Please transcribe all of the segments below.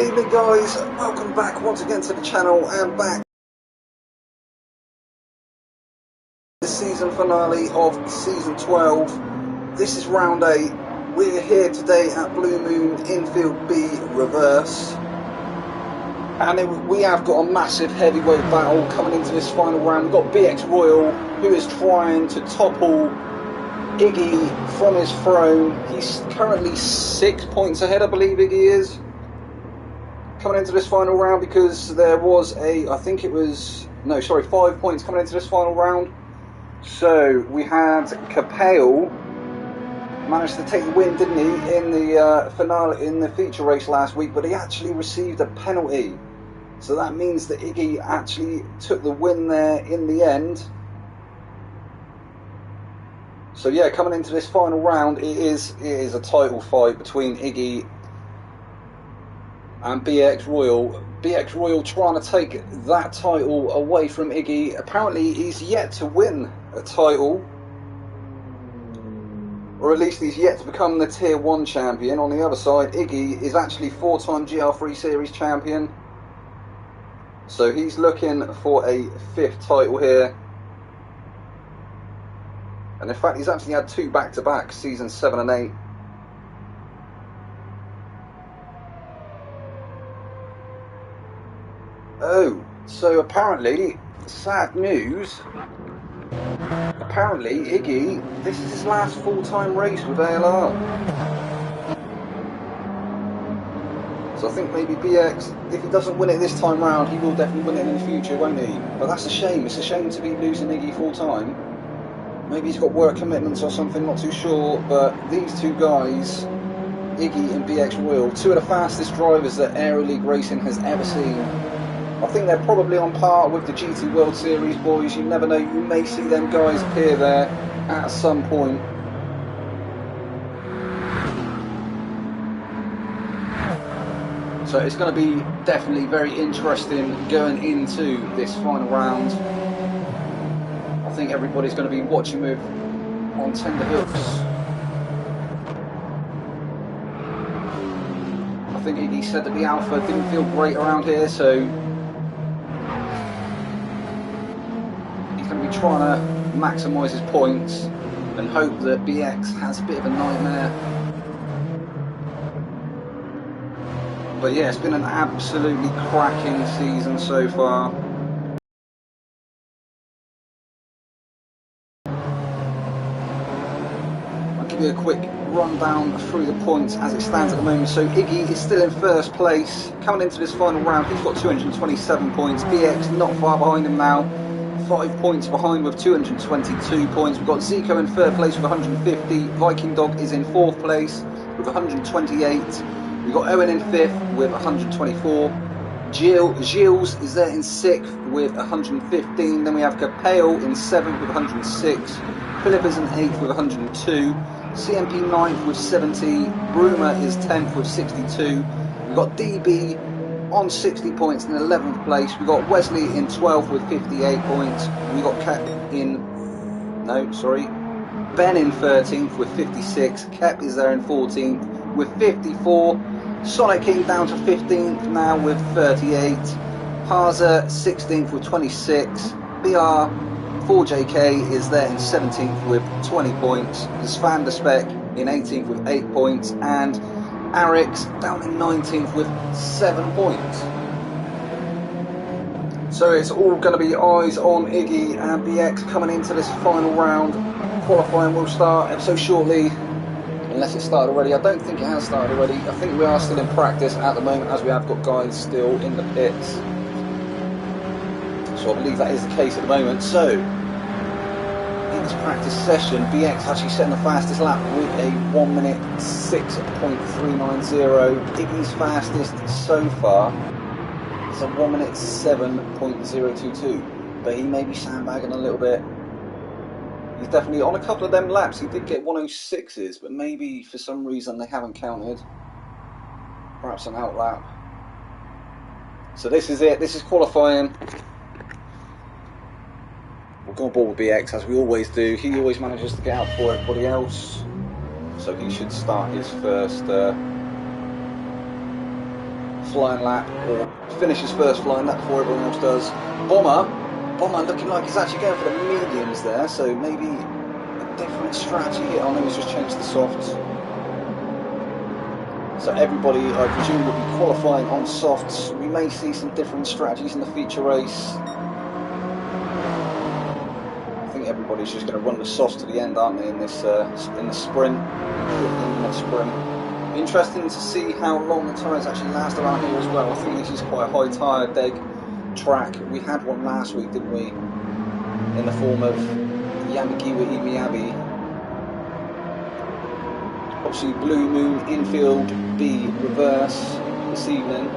Good evening guys, welcome back once again to the channel and back the season finale of season 12. This is round 8. We're here today at Blue Moon Infield B Reverse, and we have got a massive heavyweight battle coming into this final round. We've got BX Royal, who is trying to topple Iggy from his throne. He's currently 6 points ahead, I believe Iggy is, coming into this final round, because there was I think it was, 5 points coming into this final round. So we had Capel managed to take the win, didn't he, in the finale, in the feature race last week, but he actually received a penalty. So that means that Iggy actually took the win there in the end. So yeah, coming into this final round, it is a title fight between Iggy and BX Royal. BX Royal trying to take that title away from Iggy. Apparently he's yet to win a title, or at least he's yet to become the tier 1 champion. On the other side, Iggy is actually 4-time GR3 series champion, so he's looking for a 5th title here. And in fact, he's actually had 2 back-to-back, season 7 and 8. Oh, so apparently, sad news, apparently Iggy, this is his last full-time race with ALR. So I think maybe BX, if he doesn't win it this time round, he will definitely win it in the future, won't he? But that's a shame. It's a shame to be losing Iggy full-time. Maybe he's got work commitments or something, not too sure. But these two guys, Iggy and BX Royal, 2 of the fastest drivers that Aero League Racing has ever seen. I think they're probably on par with the GT World Series boys. You never know, you may see them guys appear there at some point. So it's going to be definitely very interesting going into this final round. I think everybody's going to be watching with on tender hooks. I think Iggy said that the Alpha didn't feel great around here, so trying to maximise his points and hope that BX has a bit of a nightmare. But yeah, it's been an absolutely cracking season so far. I'll give you a quick rundown through the points as it stands at the moment. So Iggy is still in first place coming into this final round. He's got 227 points. BX not far behind him now, 5 points behind with 222 points. We've got Zico in third place with 150. Viking Dog is in fourth place with 128. We've got Owen in fifth with 124. Gilles is there in sixth with 115. Then we have Capel in seventh with 106. Philip is in eighth with 102. CMP ninth with 70. Bruma is 10th with 62. We've got DB on 60 points in 11th place. We've got Wesley in 12th with 58 points. We've got Ben in 13th with 56. Kep is there in 14th with 54. Sonic King down to 15th now with 38. Haza 16th with 26. BR 4JK is there in 17th with 20 points. Svan de Spec in 18th with 8 points. And Arix down in 19th with 7 points. So it's all going to be eyes on Iggy and BX coming into this final round. Qualifying will start ever so shortly, unless it started already. I don't think it has started already. I think we are still in practice at the moment, as we have got guys still in the pits. So I believe that is the case at the moment. So in this practice session, BX actually setting the fastest lap with a 1 minute 6.390. Iggy's fastest so far is a 1 minute 7.022, but he may be sandbagging a little bit. He's definitely on a couple of them laps. He did get 106s, but maybe for some reason they haven't counted. Perhaps an out lap. So this is it. This is qualifying. We'll go on board with BX as we always do. He always manages to get out before everybody else, so he should start his first flying lap, or finish his first flying lap before everyone else does. Bomber looking like he's actually going for the mediums there, so maybe a different strategy here. Oh no, he's just changed the softs. So everybody, I presume, will be qualifying on softs. We may see some different strategies in the feature race. I think everybody's just going to run the softs to the end, aren't they, in this in the sprint? Interesting to see how long the tyres actually last around here as well. I think this is quite a high tyre deg track. We had one last week, didn't we? In the form of Yamagiwa Imiyabi. Obviously Blue Moon infield B reverse this evening.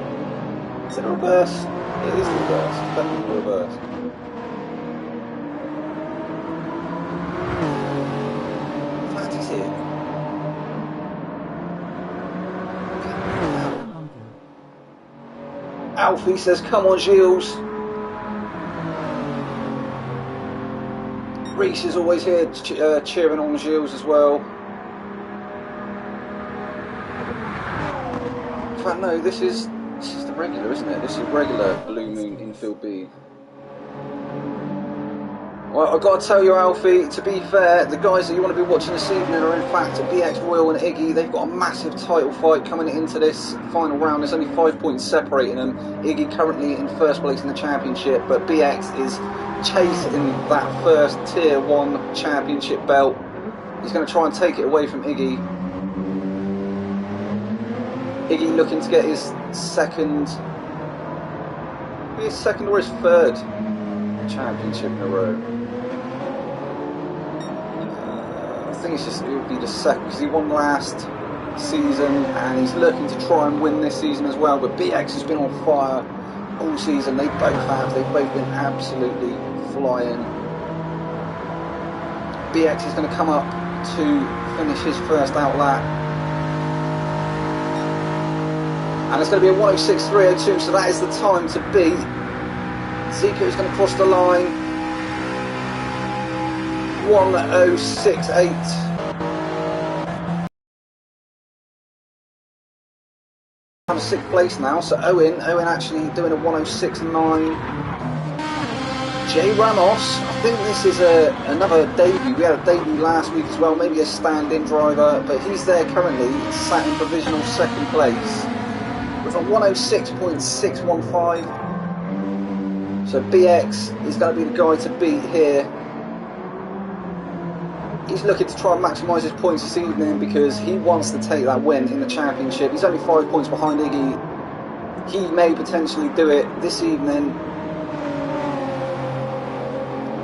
Is it a reverse? It is the reverse. It's definitely the reverse. That is it. Alfie says, come on Gilles. Reese is always here cheering on Gilles as well. In fact, no, this is the regular, isn't it? This is regular Blue Moon infield B. Well, I've got to tell you, Alfie, to be fair, the guys that you want to be watching this evening are in fact BX Royal and Iggy. They've got a massive title fight coming into this final round. There's only 5 points separating them. Iggy currently in first place in the championship, but BX is chasing that first tier 1 championship belt. He's going to try and take it away from Iggy. Iggy looking to get his second or his third championship in a row. I think it would be the second, because he won last season and he's looking to try and win this season as well. But BX has been on fire all season. They both have. They've both been absolutely flying. BX is going to come up to finish his first out lap. And it's going to be a 106.302, so that is the time to beat. Zico is going to cross the line. 106.8. I'm 6th place now, so Owen actually doing a 106.9. Jay Ramos, I think this is another debut. We had a debut last week as well, maybe a stand-in driver, but he's there currently, sat in provisional 2nd place with a 106.615. So BX is going to be the guy to beat here. He's looking to try and maximise his points this evening because he wants to take that win in the championship. He's only 5 points behind Iggy. He may potentially do it this evening.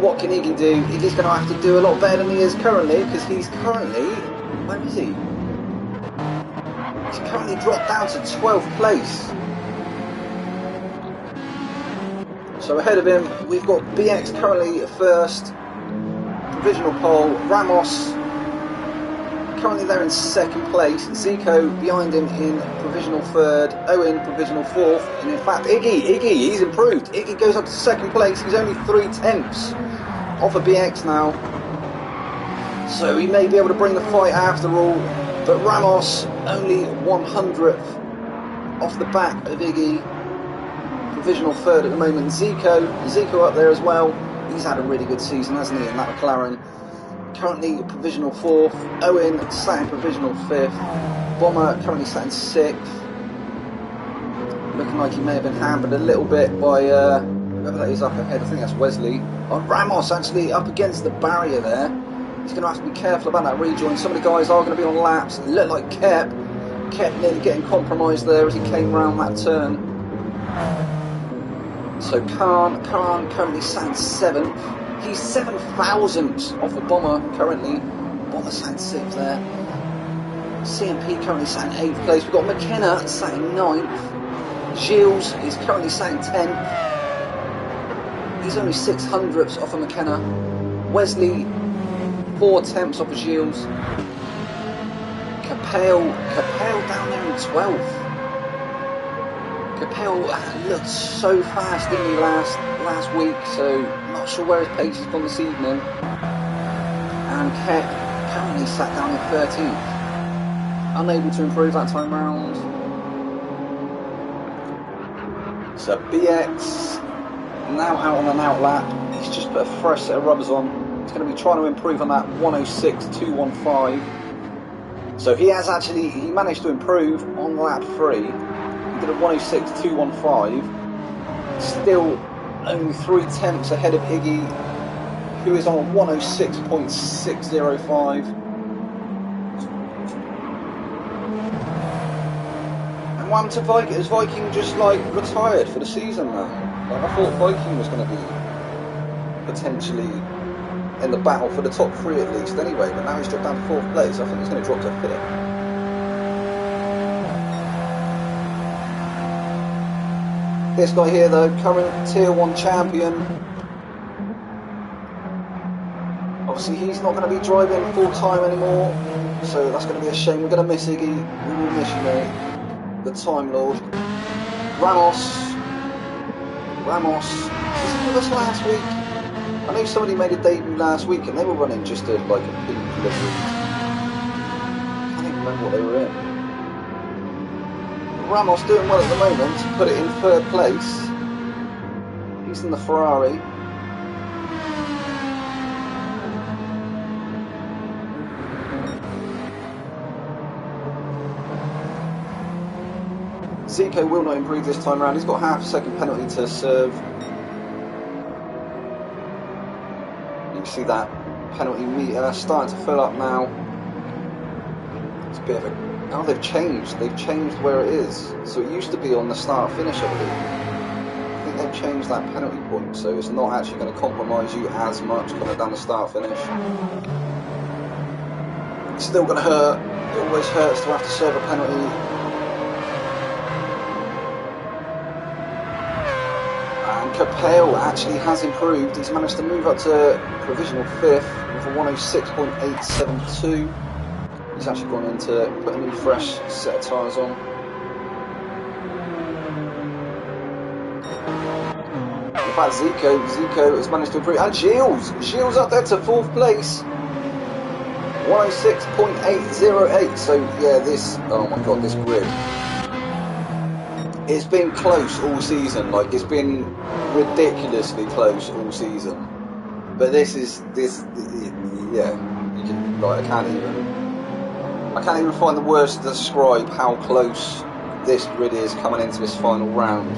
What can Iggy do? Iggy's going to have to do a lot better than he is currently, because he's currently... where is he? He's currently dropped down to 12th place. So ahead of him, we've got BX currently first. Provisional pole, Ramos currently there in 2nd place, Zico behind him in provisional 3rd, Owen provisional 4th, and in fact Iggy, he's improved. Iggy goes up to 2nd place. He's only 3/10 off of BX now, so he may be able to bring the fight after all, but Ramos only 100th off the back of Iggy, provisional 3rd at the moment. Zico up there as well. He's had a really good season, hasn't he, in that McLaren. Currently provisional 4th. Owen sat in provisional 5th. Bomber currently sat in 6th. Looking like he may have been hampered a little bit by whoever that is up ahead. I think that's Wesley. Oh, Ramos actually up against the barrier there. He's going to have to be careful about that rejoin. Some of the guys are going to be on laps. It looked like Kep nearly getting compromised there as he came round that turn. So Khan currently sat in 7th. He's 7,000 off the Bomber currently. Bomber sat in 6th there. CMP currently sat in 8th place. We've got McKenna sat in 9th. Gilles is currently sat in 10th. He's only 600ths off of McKenna. Wesley 4/10 off of Gilles. Capel down there in 12th. Capel looked so fast, didn't he, last week, so not sure where his pace has gone this evening. And Kep currently sat down in 13th. Unable to improve that time round. So BX now out on an out lap. He's just put a fresh set of rubbers on. He's going to be trying to improve on that 106.215. So he managed to improve on lap 3. He did a 106.215. Still only 3 tenths ahead of Iggy, who is on a 106.605. And what happened to Viking? Is Viking just like retired for the season now? Like, I thought Viking was going to be potentially in the battle for the top 3 at least anyway, but now he's dropped down to 4th place. I think he's going to drop to 5th. This guy here though, current tier 1 champion. Obviously he's not going to be driving full time anymore, so that's going to be a shame. We're going to miss Iggy. We will miss you, mate. The Time Lord. Ramos. Was he with us last week? I know somebody made a debut last week and they were running just a pink livery. I can't even remember what they were in. Ramos doing well at the moment, put it in 3rd place. He's in the Ferrari. Zico will not improve this time around. He's got half a second penalty to serve. You can see that penalty meter starting to fill up now. It's a bit of a... Now they've changed where it is. So it used to be on the start-finish, I believe. I think they've changed that penalty point, so it's not actually going to compromise you as much coming down the start-finish. It's still going to hurt. It always hurts to have to serve a penalty. Capel actually has improved. He's managed to move up to provisional 5th with a 106.872. He's actually gone in to put a new fresh set of tyres on. In fact, Zico has managed to improve. And Gilles up there to 4th place. 106.808. So yeah, oh my god, this grid. It's been close all season, like it's been ridiculously close all season. But yeah, you can, like, I can't even find the words to describe how close this grid is coming into this final round.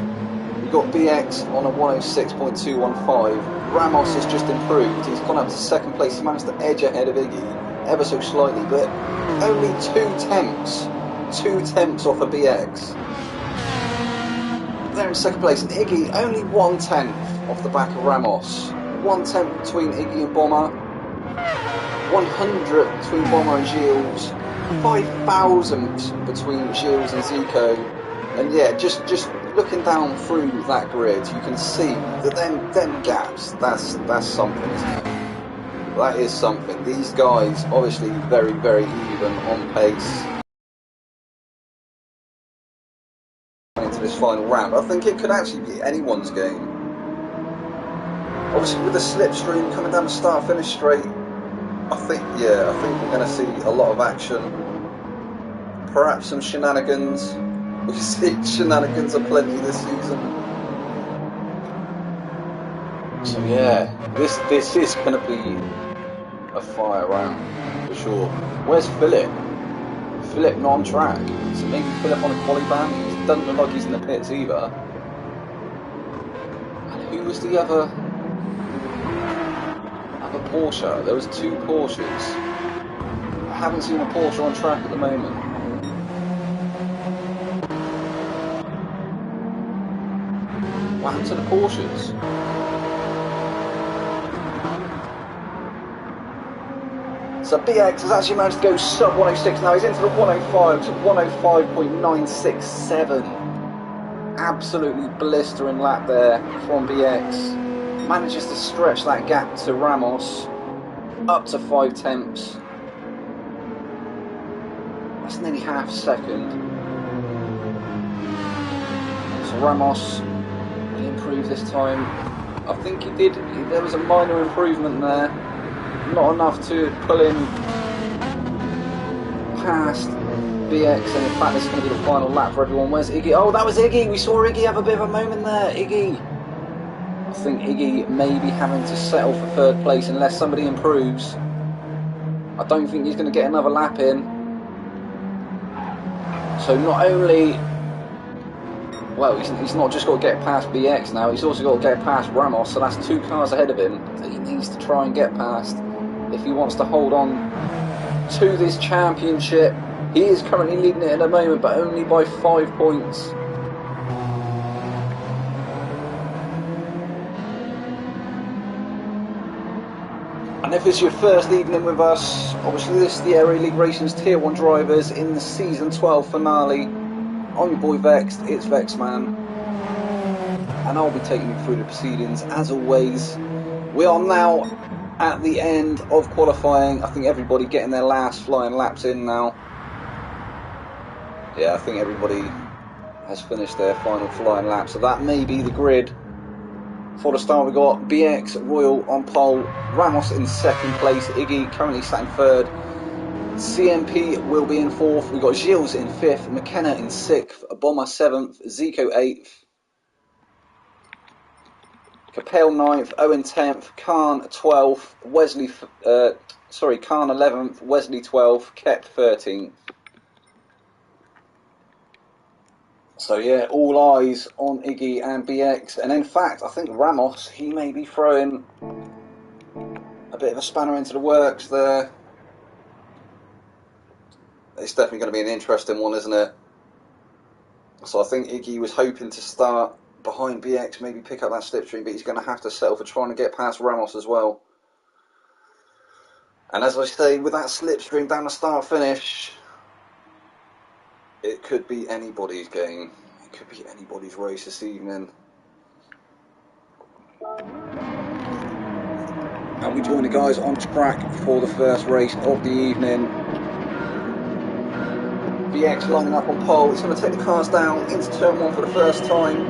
We've got BX on a 106.215. Ramos has just improved. He's gone up to 2nd place. He managed to edge ahead of Iggy ever so slightly, but only 2 tenths off of BX. They're in 2nd place, and Iggy only 1 tenth off the back of Ramos. 1 tenth between Iggy and Bomber, 100 between Bomber and Gilles, 5,000 between Gilles and Zico. And yeah, just looking down through that grid, you can see that them gaps. That's something, isn't it? That is something. These guys obviously very, very even on pace. Into this final round, I think it could actually be anyone's game. Obviously, with the slipstream coming down the start-finish straight, I think we're going to see a lot of action. Perhaps some shenanigans. We see shenanigans aplenty this season. So yeah, this is going to be a fire round for sure. Where's Philip? Philip not on track. So maybe Philip on a quali ban. He doesn't look like he's in the pits either. And who was the other Porsche? There was 2 Porsches. I haven't seen a Porsche on track at the moment. What happened to the Porsches? So BX has actually managed to go sub 106 now. He's into the 105 to 105.967. Absolutely blistering lap there from BX. Manages to stretch that gap to Ramos up to 5 tenths. That's nearly half a second. So Ramos, he improved this time. I think he did. There was a minor improvement there. Not enough to pull him past BX, and in fact this is going to be the final lap for everyone. Where's Iggy? Oh, that was Iggy! We saw Iggy have a bit of a moment there. Iggy! I think Iggy may be having to settle for third place unless somebody improves. I don't think he's going to get another lap in. So not only... Well, he's not just got to get past BX now, he's also got to get past Ramos, so that's 2 cars ahead of him that he needs to try and get past if he wants to hold on to this championship. He is currently leading it at the moment, but only by 5 points. And if it's your first evening with us, obviously this is the Aero League Racing's Tier 1 drivers in the Season 12 finale. I'm your boy Vexed, it's Vexman, and I'll be taking you through the proceedings as always. We are now at the end of qualifying. I think everybody getting their last flying laps in now. Yeah, I think everybody has finished their final flying lap, so that may be the grid. For the start, we got BX Royal on pole, Ramos in second place, Iggy currently sat in third, CMP will be in fourth, we got Gilles in fifth, McKenna in sixth, Bomber 7th, Zico 8th, Capel 9th, Owen 10th, Khan 12th, Khan 11th, Wesley 12th, Kep 13th. So yeah, all eyes on Iggy and BX, and in fact I think Ramos, he may be throwing a bit of a spanner into the works there. It's definitely going to be an interesting one, isn't it? So I think Iggy was hoping to start behind BX, maybe pick up that slipstream, but he's going to have to settle for trying to get past Ramos as well. And as I say, with that slipstream down the start finish, it could be anybody's game. It could be anybody's race this evening. And we join the guys on track for the first race of the evening. BX lining up on pole. He's going to take the cars down into turn 1 for the first time.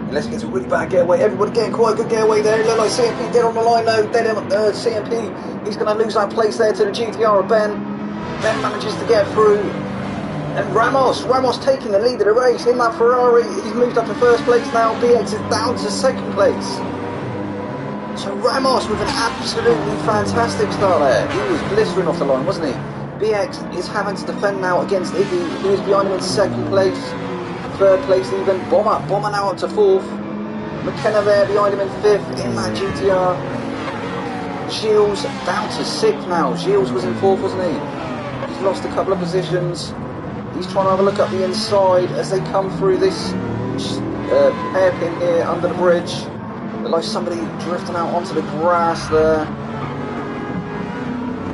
Unless he gets a really bad getaway. Everybody getting quite a good getaway there. Look like CMP dead on the line though. Dead on CMP. He's going to lose that place there to the GTR of Ben. Ben manages to get through. And Ramos taking the lead of the race in that Ferrari. He's moved up to first place now. BX is down to second place. So Ramos with an absolutely fantastic start there. He was blistering off the line, wasn't he? BX is having to defend now against Iggy, who is behind him in second place. Third place even. Bomber now up to fourth. McKenna there behind him in fifth in that GTR. Gilles down to sixth now. Gilles was in fourth, wasn't he? He's lost a couple of positions. He's trying to have a look up the inside as they come through this hairpin here under the bridge. Look like somebody drifting out onto the grass there.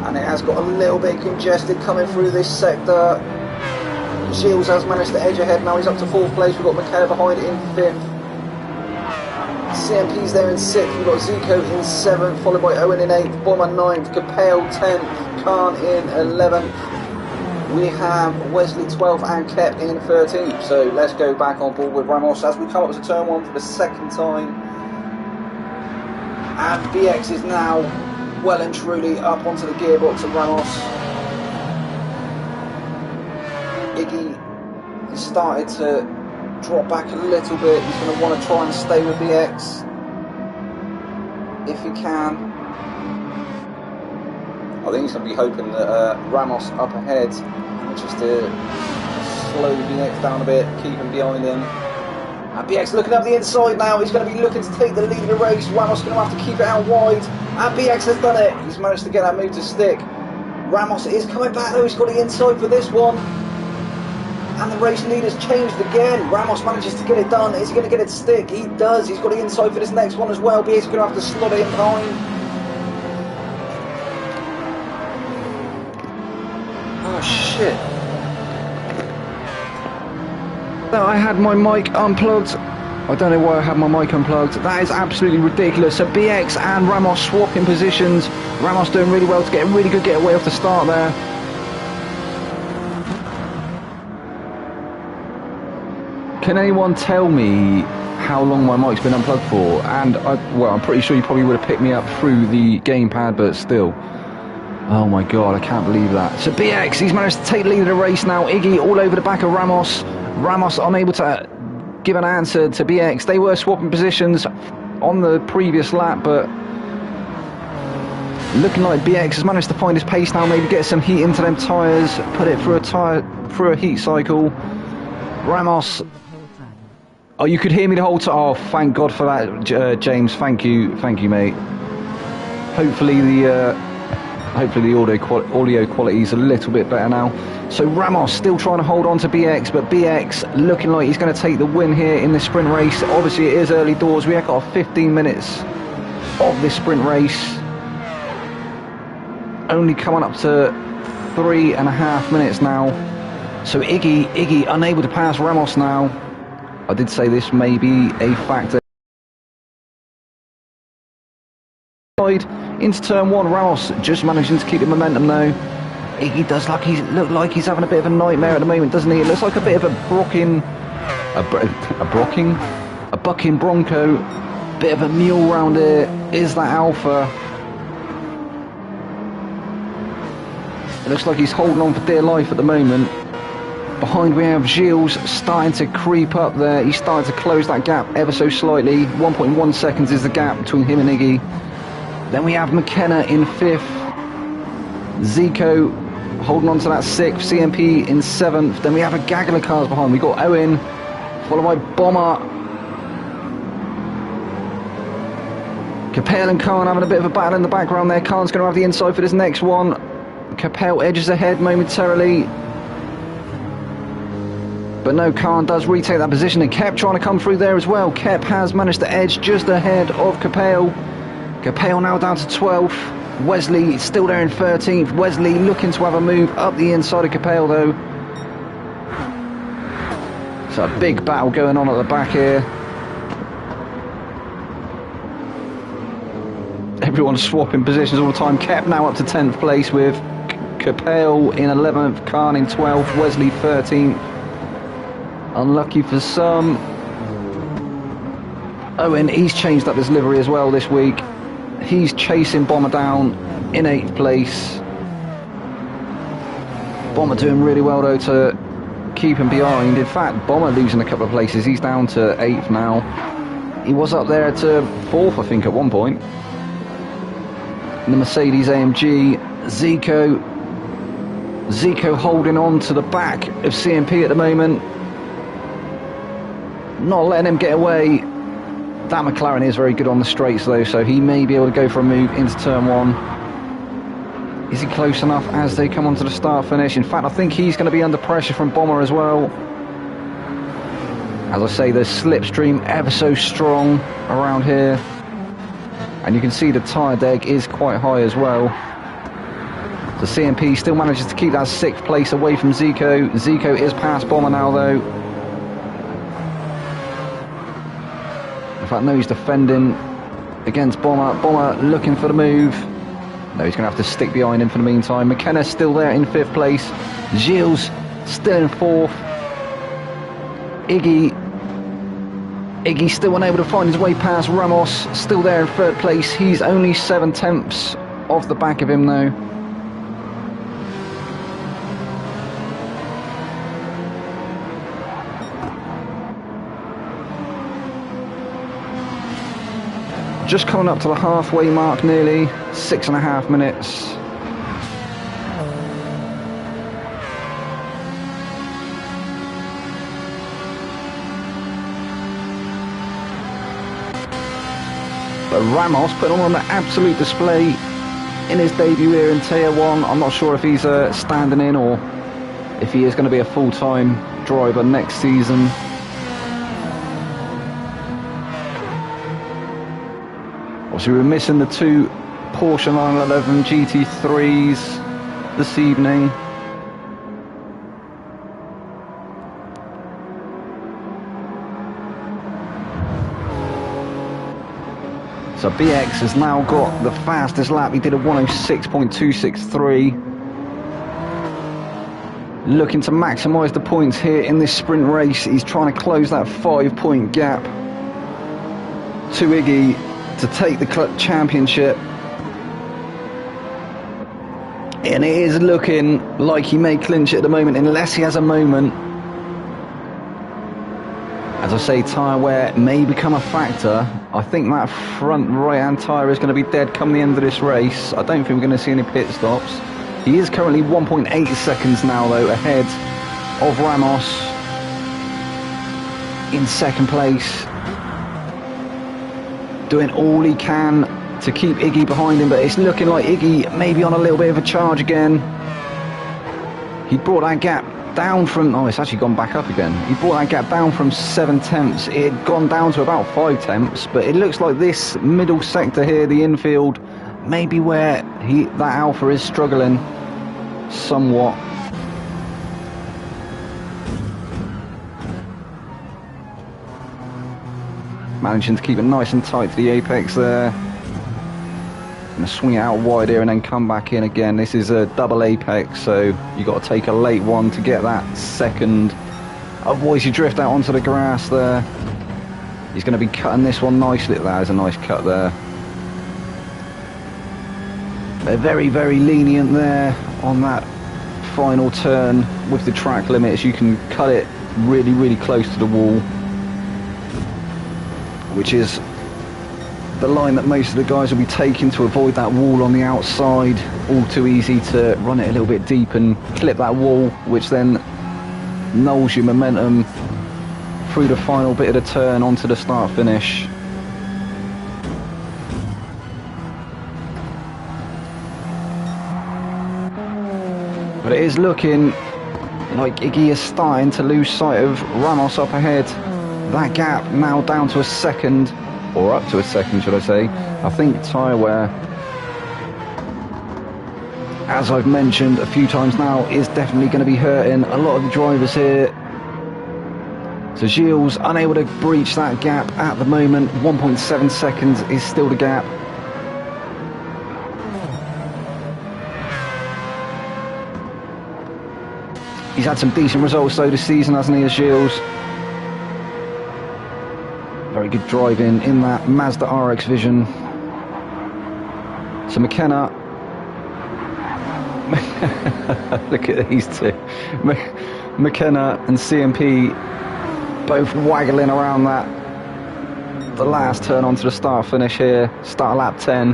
And it has got a little bit congested coming through this sector. Gilles has managed to edge ahead now. He's up to fourth place. We've got McKenna behind it in fifth. CMP's there in sixth. We've got Zico in seventh, followed by Owen in eighth, Bomber 9th, Capel 10th, Khan in 11th. We have Wesley 12th and Kep in 13th. So let's go back on board with Ramos as we come up to turn 1 for the second time. And BX is now well and truly up onto the gearbox of Ramos. Iggy has started to drop back a little bit. He's going to want to try and stay with BX if he can. I think he's going to be hoping that Ramos up ahead manages to slow BX down a bit, keep him behind him. And BX looking up the inside now. He's going to be looking to take the lead of the race. Ramos going to have to keep it out wide. And BX has done it. He's managed to get that move to stick. Ramos is coming back though. He's got the inside for this one. And the race lead has changed again. Ramos manages to get it done. Is he going to get it to stick? He does. He's got the inside for this next one as well. BX is going to have to slot it in behind. Oh shit. I had my mic unplugged. I don't know why I had my mic unplugged. That is absolutely ridiculous. So BX and Ramos swapping positions. Ramos doing really well to get a really good getaway off the start there. Can anyone tell me how long my mic's been unplugged for? And well, I'm pretty sure you probably would have picked me up through the gamepad, but still. Oh my god, I can't believe that. So BX, he's managed to take the lead of the race now. Iggy all over the back of Ramos. Ramos unable to give an answer to BX. They were swapping positions on the previous lap, but looking like BX has managed to find his pace now, maybe get some heat into them tyres, put it through a heat cycle. Ramos, oh, you could hear me the whole time. Oh, thank God for that, James. Thank you, mate. Hopefully the audio quality is a little bit better now. So Ramos still trying to hold on to BX, but BX looking like he's going to take the win here in this sprint race. Obviously, it is early doors. We have got 15 minutes of this sprint race. Only coming up to 3.5 minutes now. So Iggy unable to pass Ramos now. I did say this may be a factor. Into turn one, Ramos just managing to keep the momentum though. Iggy does look like he's having a bit of a nightmare at the moment, doesn't he? It looks like a bit of a bucking bronco, bit of a mule round here. Is that Alpha? It looks like he's holding on for dear life at the moment. Behind we have Gilles starting to creep up there. He's starting to close that gap ever so slightly. 1.1 seconds is the gap between him and Iggy. Then we have McKenna in 5th. Zico holding on to that 6th. CMP in 7th. Then we have a gaggle of cars behind. We got Owen, followed by Bomber. Capel and Khan having a bit of a battle in the background there. Khan's going to have the inside for this next one. Capel edges ahead momentarily. But no, Khan does retake that position, and Kep trying to come through there as well. Kep has managed to edge just ahead of Capel. Capel now down to 12th. Wesley still there in 13th. Wesley looking to have a move up the inside of Capel though. So a big battle going on at the back here. Everyone's swapping positions all the time. Kep now up to 10th place with Capel in 11th, Khan in 12th, Wesley 13th. Unlucky for some. Owen, he's changed up his livery as well this week. He's chasing Bomber down in 8th place. Bomber doing really well though to keep him behind. In fact, Bomber losing a couple of places. He's down to 8th now. He was up there to 4th, I think, at one point. The Mercedes AMG. Zico holding on to the back of CMP at the moment. Not letting him get away. That McLaren is very good on the straights though, so he may be able to go for a move into turn one. Is he close enough as they come onto the start finish? In fact, I think he's going to be under pressure from Bomber as well. As I say, the slipstream ever so strong around here. And you can see the tyre deg is quite high as well. So CMP still manages to keep that 6th place away from Zico. Zico is past Bomber now though. In fact, no, he's defending against Bomber. Bomber looking for the move. No, he's going to have to stick behind him for the meantime. McKenna's still there in 5th place. Gilles still in 4th. Iggy still unable to find his way past Ramos. Still there in 3rd place. He's only 7/10 off the back of him though. Just coming up to the halfway mark nearly, 6.5 minutes. But Ramos putting on an absolute display in his debut here in Tier 1. I'm not sure if he's standing in or if he is going to be a full-time driver next season. Obviously we're missing the 2 Porsche 911 GT3s this evening. So BX has now got the fastest lap. He did a 106.263. Looking to maximise the points here in this sprint race. He's trying to close that 5-point gap to Iggy to take the championship. And it is looking like he may clinch it at the moment, unless he has a moment. As I say, tyre wear may become a factor. I think that front right-hand tyre is going to be dead come the end of this race. I don't think we're going to see any pit stops. He is currently 1.8 seconds now, though, ahead of Ramos in second place. Doing all he can to keep Iggy behind him, but it's looking like Iggy may be on a little bit of a charge again. He brought that gap down from, oh, it's actually gone back up again. He brought that gap down from 7 tenths. It had gone down to about 5 tenths, but it looks like this middle sector here, the infield, may be where that Alpha is struggling somewhat. Managing to keep it nice and tight to the apex there. Going to swing it out wide here and then come back in again. This is a double apex, so you've got to take a late one to get that second. Otherwise you drift out onto the grass there. He's going to be cutting this one nicely. That is a nice cut there. They're very, very lenient there on that final turn with the track limits. You can cut it really, really close to the wall, which is the line that most of the guys will be taking to avoid that wall on the outside. All too easy to run it a little bit deep and clip that wall, which then nulls your momentum through the final bit of the turn onto the start finish. But it is looking like Iggy is starting to lose sight of Ramos up ahead. That gap now down to a second, or up to a second should I say. I think tyre wear, as I've mentioned a few times now, is definitely going to be hurting a lot of the drivers here. So Gilles unable to breach that gap at the moment. 1.7 seconds is still the gap. He's had some decent results though this season, hasn't he, as Gilles? Very good driving in that Mazda RX Vision. So McKenna, look at these two. McKenna and CMP both waggling around the last turn onto the start finish here. Start lap 10.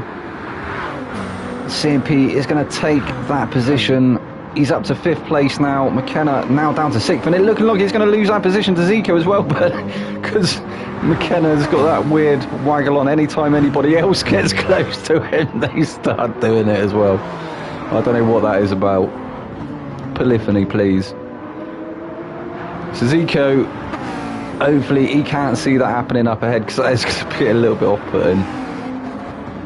CMP is going to take that position. He's up to 5th place now. McKenna now down to 6th, and it looking like he's going to lose that position to Zico as well, but because McKenna's got that weird waggle on, anytime anybody else gets close to him, they start doing it as well. I don't know what that is about. Polyphony, please. So Zico, hopefully he can't see that happening up ahead, because that is going to be a little bit off-putting.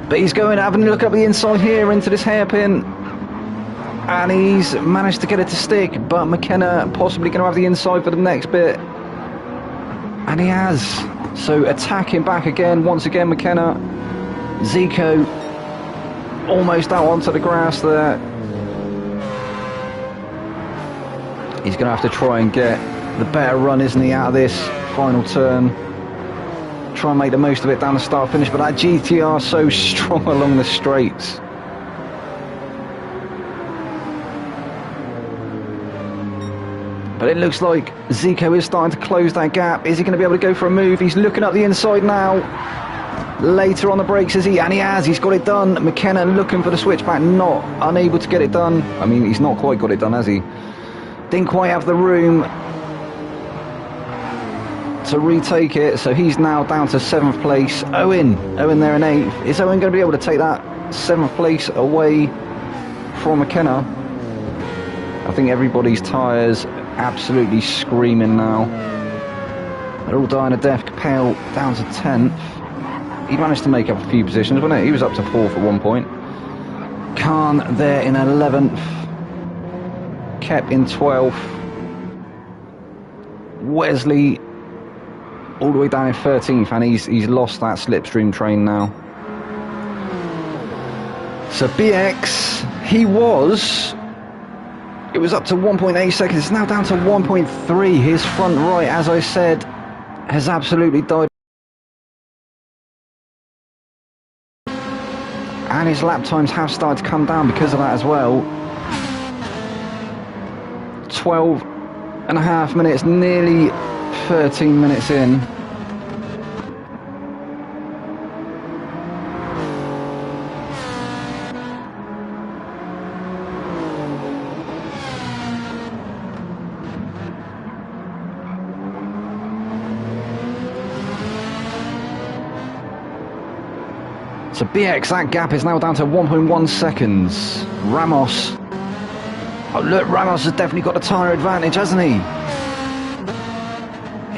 But he's going, having a look up the inside here into this hairpin, and he's managed to get it to stick, but McKenna possibly going to have the inside for the next bit, and he has. So attacking back again, once again McKenna. Zico almost out onto the grass there. He's going to have to try and get the better run, isn't he, out of this final turn. Try and make the most of it down the start finish, but that GTR so strong along the straights. But it looks like Zico is starting to close that gap. Is he going to be able to go for a move? He's looking up the inside now. Later on the brakes, is he? And he has. He's got it done. McKenna looking for the switchback, not unable to get it done. I mean, he's not quite got it done, has he? Didn't quite have the room to retake it, so he's now down to 7th place. Owen there in 8th. Is Owen going to be able to take that 7th place away from McKenna? I think everybody's tyres absolutely screaming now. They're all dying a death. Capel down to 10th. He managed to make up a few positions, wasn't it? He was up to 4th at one point. Khan there in 11th. Kep in 12th. Wesley all the way down in 13th, and he's lost that slipstream train now. So BX, it was up to 1.8 seconds, it's now down to 1.3. His front right, as I said, has absolutely died. And his lap times have started to come down because of that as well. 12 and a half minutes, nearly 13 minutes in. So BX, that gap is now down to 1.1 seconds. Ramos. Oh look, Ramos has definitely got a tyre advantage, hasn't he?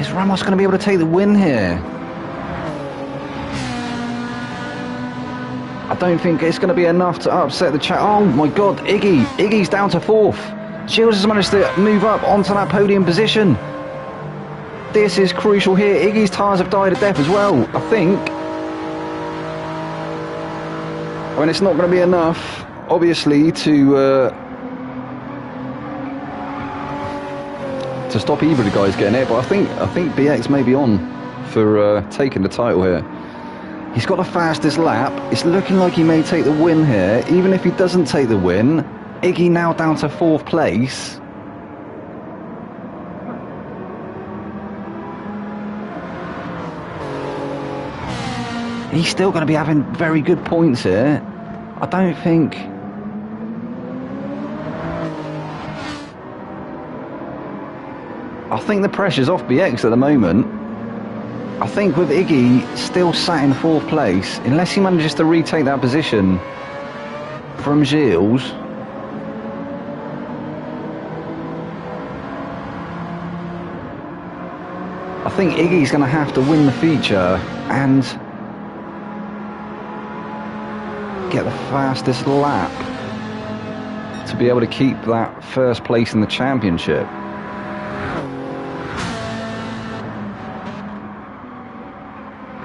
Is Ramos going to be able to take the win here? I don't think it's going to be enough to upset the chat. Oh my god, Iggy's down to 4th. Gilles has managed to move up onto that podium position. This is crucial here. Iggy's tyres have died a death as well, I think. I mean, it's not going to be enough, obviously, to stop either of the guys getting it. But I think BX may be on for taking the title here. He's got the fastest lap. It's looking like he may take the win here. Even if he doesn't take the win, Iggy now down to 4th place. He's still going to be having very good points here. I don't think... I think the pressure's off BX at the moment. I think with Iggy still sat in 4th place, unless he manages to retake that position from Gilles, I think Iggy's going to have to win the feature and get the fastest lap to be able to keep that 1st place in the championship.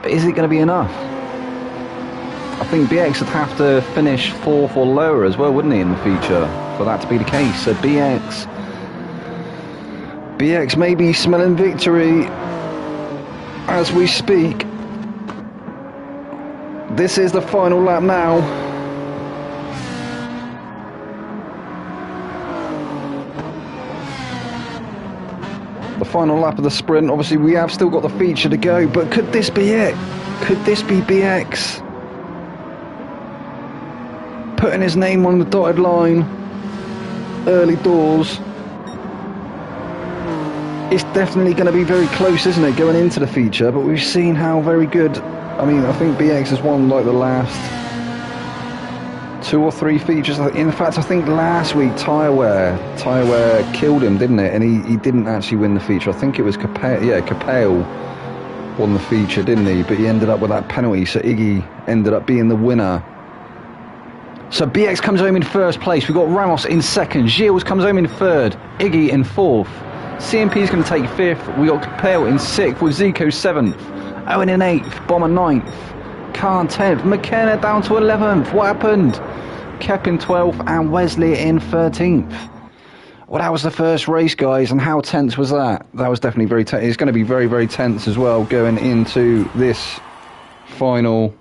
But is it going to be enough? I think BX would have to finish 4th or lower as well, wouldn't he, in the feature, for that to be the case. So BX may be smelling victory as we speak. This is the final lap now. The final lap of the sprint. Obviously, we have still got the feature to go, but could this be it? Could this be BX putting his name on the dotted line early doors? It's definitely going to be very close, isn't it, going into the feature, but we've seen how very good... I mean, I think BX has won like the last 2 or 3 features. In fact, I think last week Tyre killed him, didn't it? And he didn't actually win the feature. I think it was Capel won the feature, didn't he? But he ended up with that penalty, so Iggy ended up being the winner. So BX comes home in 1st place. We've got Ramos in 2nd. Gilles comes home in 3rd. Iggy in 4th. CMP is going to take 5th. We got Capel in 6th with Zico 7th. Owen in 8th, Bomber 9th, Khan 10th, McKenna down to 11th. What happened? Kep in 12th and Wesley in 13th. Well, that was the first race, guys, and how tense was that? That was definitely very tense. It's going to be very, very tense as well going into this final.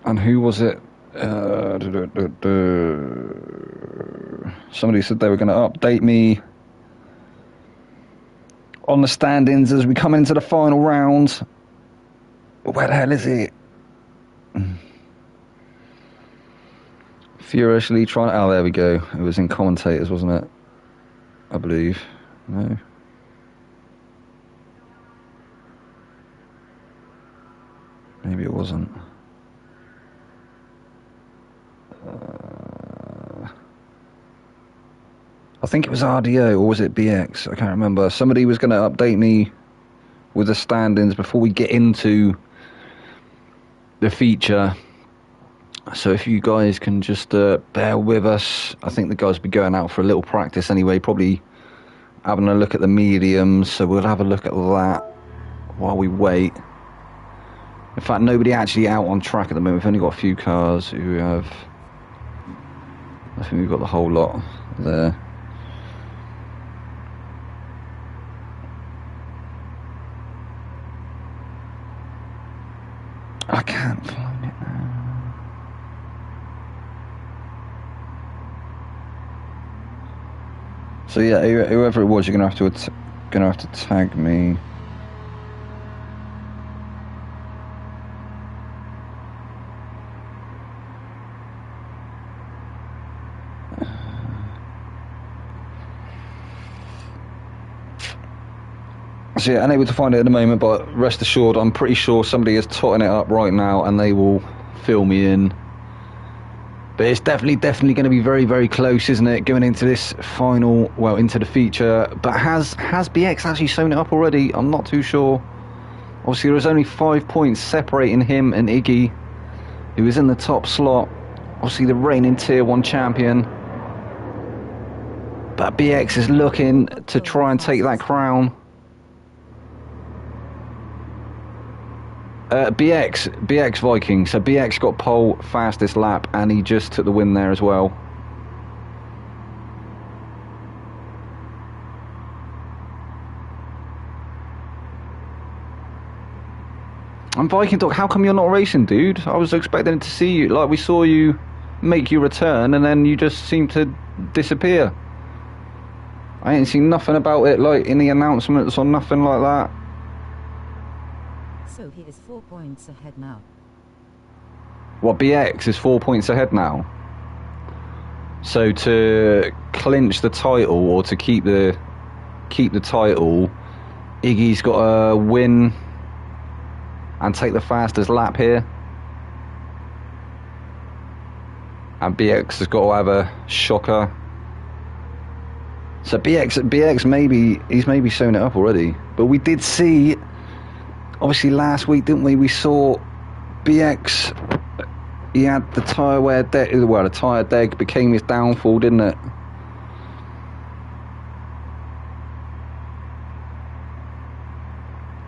And who was it? Somebody said they were going to update me on the standings as we come into the final round. Where the hell is it? Furiously trying... Oh, there we go. It was in commentators, wasn't it? I believe. No. Maybe it wasn't. I think it was RDO, or was it BX? I can't remember. Somebody was going to update me with the standings before we get into the feature. So if you guys can just bear with us. I think the guys will be going out for a little practice anyway, probably having a look at the mediums. So we'll have a look at that while we wait. In fact, nobody actually out on track at the moment. We've only got a few cars who have... I think we've got the whole lot there. So yeah, whoever it was, you're gonna have to tag me. So yeah, unable to find it at the moment, but rest assured, I'm pretty sure somebody is totting it up right now, and they will fill me in. But it's definitely going to be very, very close, isn't it? Going into this final, well, into the feature. But has BX actually sewn it up already? I'm not too sure. Obviously, there was only 5 points separating him and Iggy, who was in the top slot. Obviously, the reigning Tier 1 champion. But BX is looking to try and take that crown. BX Viking. So BX got pole fastest lap, and he just took the win there as well. And Viking Dog, how come you're not racing, dude? I was expecting to see you. Like, we saw you make your return, and then you just seem to disappear. I ain't seen nothing about it, like in the announcements or nothing like that. So he is 4 points ahead now. What, BX is 4 points ahead now? So to clinch the title, or to keep the title, Iggy's got to win and take the fastest lap here, and BX has got to have a shocker. So BX maybe sewn it up already. But we did see, obviously last week, didn't we? We saw BX, he had the tyre wear deck, well, the tyre deg became his downfall, didn't it?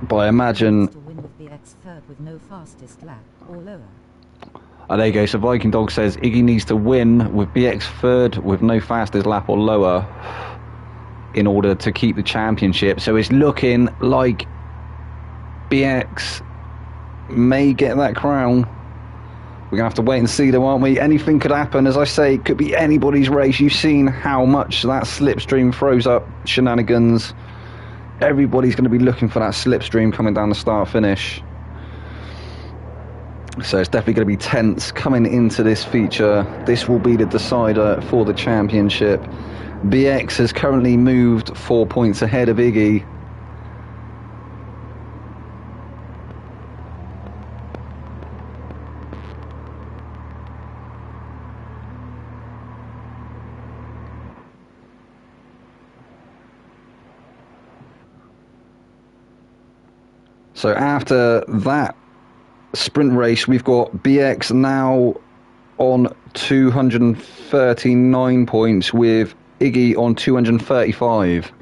But I imagine... To win with BX third with no fastest lap or lower. Oh, there you go. So Viking Dog says Iggy needs to win with BX third with no fastest lap or lower in order to keep the championship. So it's looking like BX may get that crown. We're going to have to wait and see, though, aren't we? Anything could happen. As I say, it could be anybody's race. You've seen how much that slipstream throws up shenanigans. Everybody's going to be looking for that slipstream coming down the start-finish. So it's definitely going to be tense coming into this feature. This will be the decider for the championship. BX has currently moved 4 points ahead of Iggy. So after that sprint race, we've got BX now on 239 points with Iggy on 235.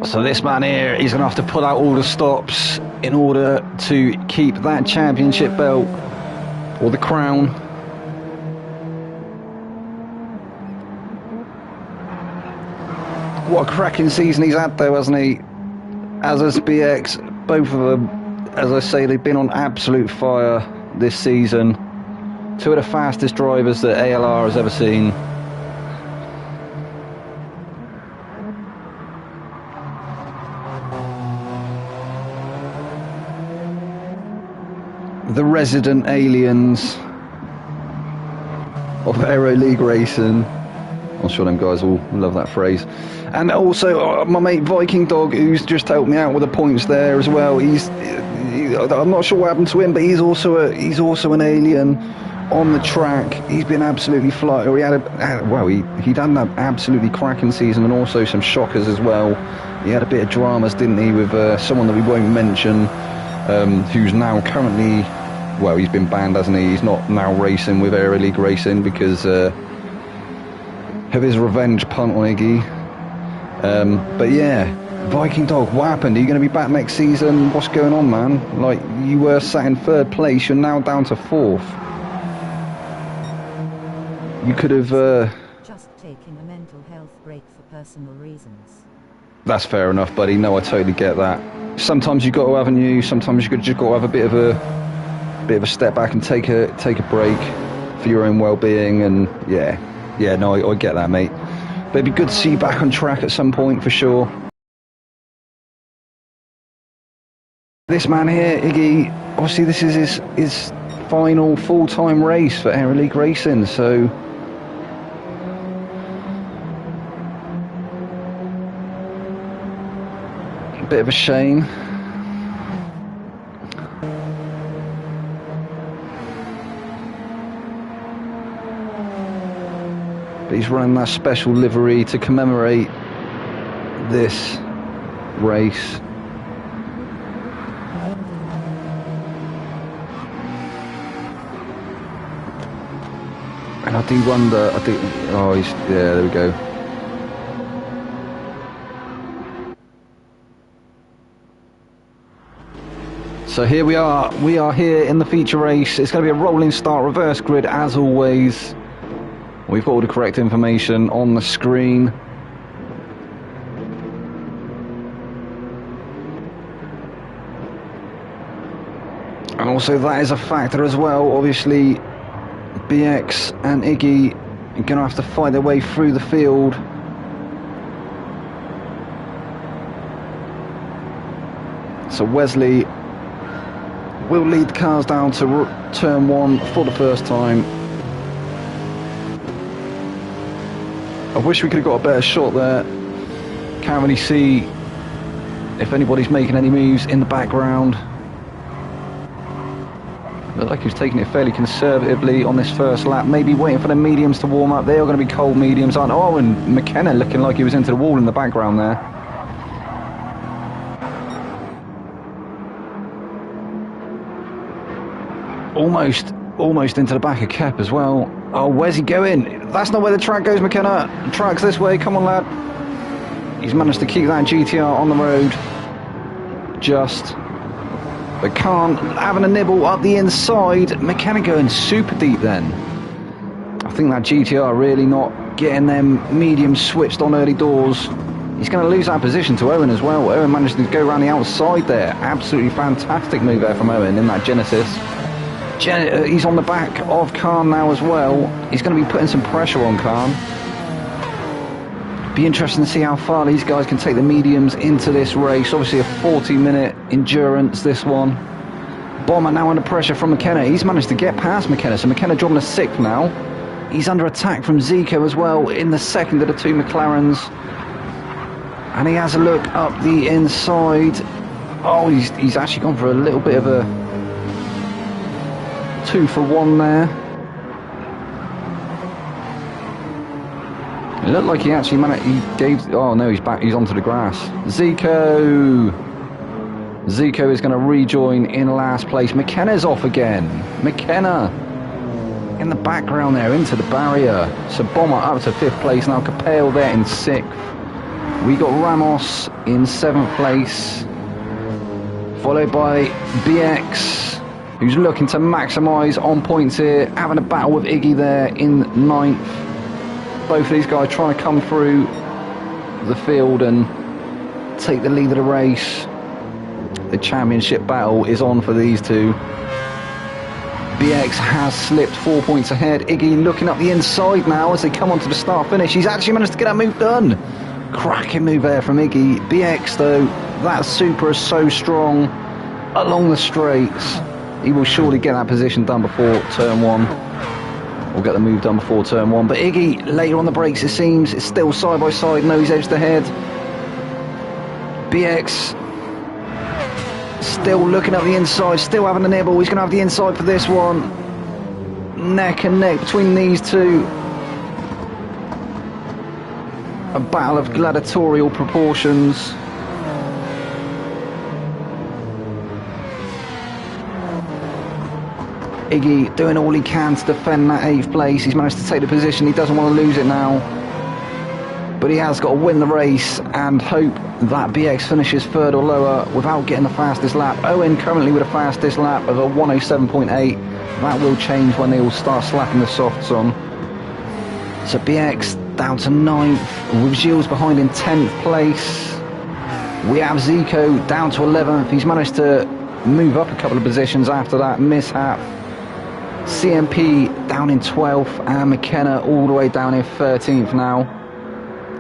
So this man here, he's going to have to pull out all the stops in order to keep that championship belt, or the crown. What a cracking season he's had, though, hasn't he? As has BX. Both of them, as I say, they've been on absolute fire this season. Two of the fastest drivers that ALR has ever seen. The resident aliens of Aero League racing. I'm sure them guys will love that phrase. And also my mate Viking Dog, who's just helped me out with the points there as well. I'm not sure what happened to him, but he's also an alien on the track. He's been absolutely flying. He'd done that absolutely cracking season, and also some shockers as well. He had a bit of dramas, didn't he, with someone that we won't mention, who's now currently, well, he's been banned, hasn't he? He's not now racing with Aero League Racing because of his revenge punt on Iggy. But yeah, Viking Dog, what happened? Are you going to be back next season? What's going on, man? Like, you were sat in third place, you're now down to fourth. You could have... just taking a mental health break for personal reasons. That's fair enough, buddy. No, I totally get that. Sometimes you've got to, haven't you? Sometimes you've just got to have a bit of a step back and take a break. for your own well-being, and yeah, no, I get that, mate. But it'd be good to see you back on track at some point for sure. This man here, Iggy, obviously this is his final full-time race for Aero League Racing, so a bit of a shame. But he's running that special livery to commemorate this race. And I do wonder, oh, yeah, there we go. So here we are here in the feature race. It's going to be a rolling start, reverse grid as always. We've got all the correct information on the screen. And also that is a factor as well, obviously. BX and Iggy are going to have to fight their way through the field. So Wesley will lead the cars down to turn 1 for the first time. I wish we could have got a better shot there. Can't really see if anybody's making any moves in the background. Looked like he was taking it fairly conservatively on this first lap, maybe waiting for the mediums to warm up. They are going to be cold mediums, aren't they? Oh, and McKenna looking like he was into the wall in the background there. Almost into the back of Kep as well. Oh, where's he going? That's not where the track goes, McKenna. The track's this way, come on lad. He's managed to keep that GTR on the road. Just... but Khan having a nibble up the inside. McKenna going super deep then. I think that GTR really not getting them mediums switched on early doors. He's going to lose that position to Owen as well. Owen managed to go around the outside there. Absolutely fantastic move there from Owen in that Genesis. He's on the back of Khan now as well. He's going to be putting some pressure on Khan. Be interesting to see how far these guys can take the mediums into this race. Obviously a 40-minute endurance, this one. Bomber now under pressure from McKenna. He's managed to get past McKenna, so McKenna dropping a 6th now. He's under attack from Zico as well in the second of the two McLarens. And he has a look up the inside. Oh, he's actually gone for a little bit of a 2-for-1 there. It looked like he actually managed, he gave, oh no, he's back, he's onto the grass. Zico is going to rejoin in last place. McKenna's off again. McKenna in the background there, into the barrier. So Bomber up to 5th place now, Capel there in 6th. We got Ramos in 7th place, followed by BX, who's looking to maximise on points here, having a battle with Iggy there in 9th. Both of these guys trying to come through the field and take the lead of the race. The championship battle is on for these two. BX has slipped 4 points ahead. Iggy looking up the inside now as they come onto the start finish. He's actually managed to get that move done. Cracking move there from Iggy. BX though, that Supra is so strong along the straights. He will surely get that position done before turn 1. We'll get the move done before turn 1. But Iggy, later on the brakes it seems, it's still side by side, nose edged ahead. BX still looking at the inside, still having a nibble. He's going to have the inside for this one. Neck and neck between these two. A battle of gladiatorial proportions. Iggy doing all he can to defend that 8th place. He's managed to take the position. He doesn't want to lose it now. But he has got to win the race and hope that BX finishes 3rd or lower without getting the fastest lap. Owen currently with a fastest lap of a 107.8. That will change when they all start slapping the softs on. So BX down to 9th, with Gilles behind in 10th place. We have Zico down to 11th. He's managed to move up a couple of positions after that mishap. CMP down in 12th, and McKenna all the way down in 13th now.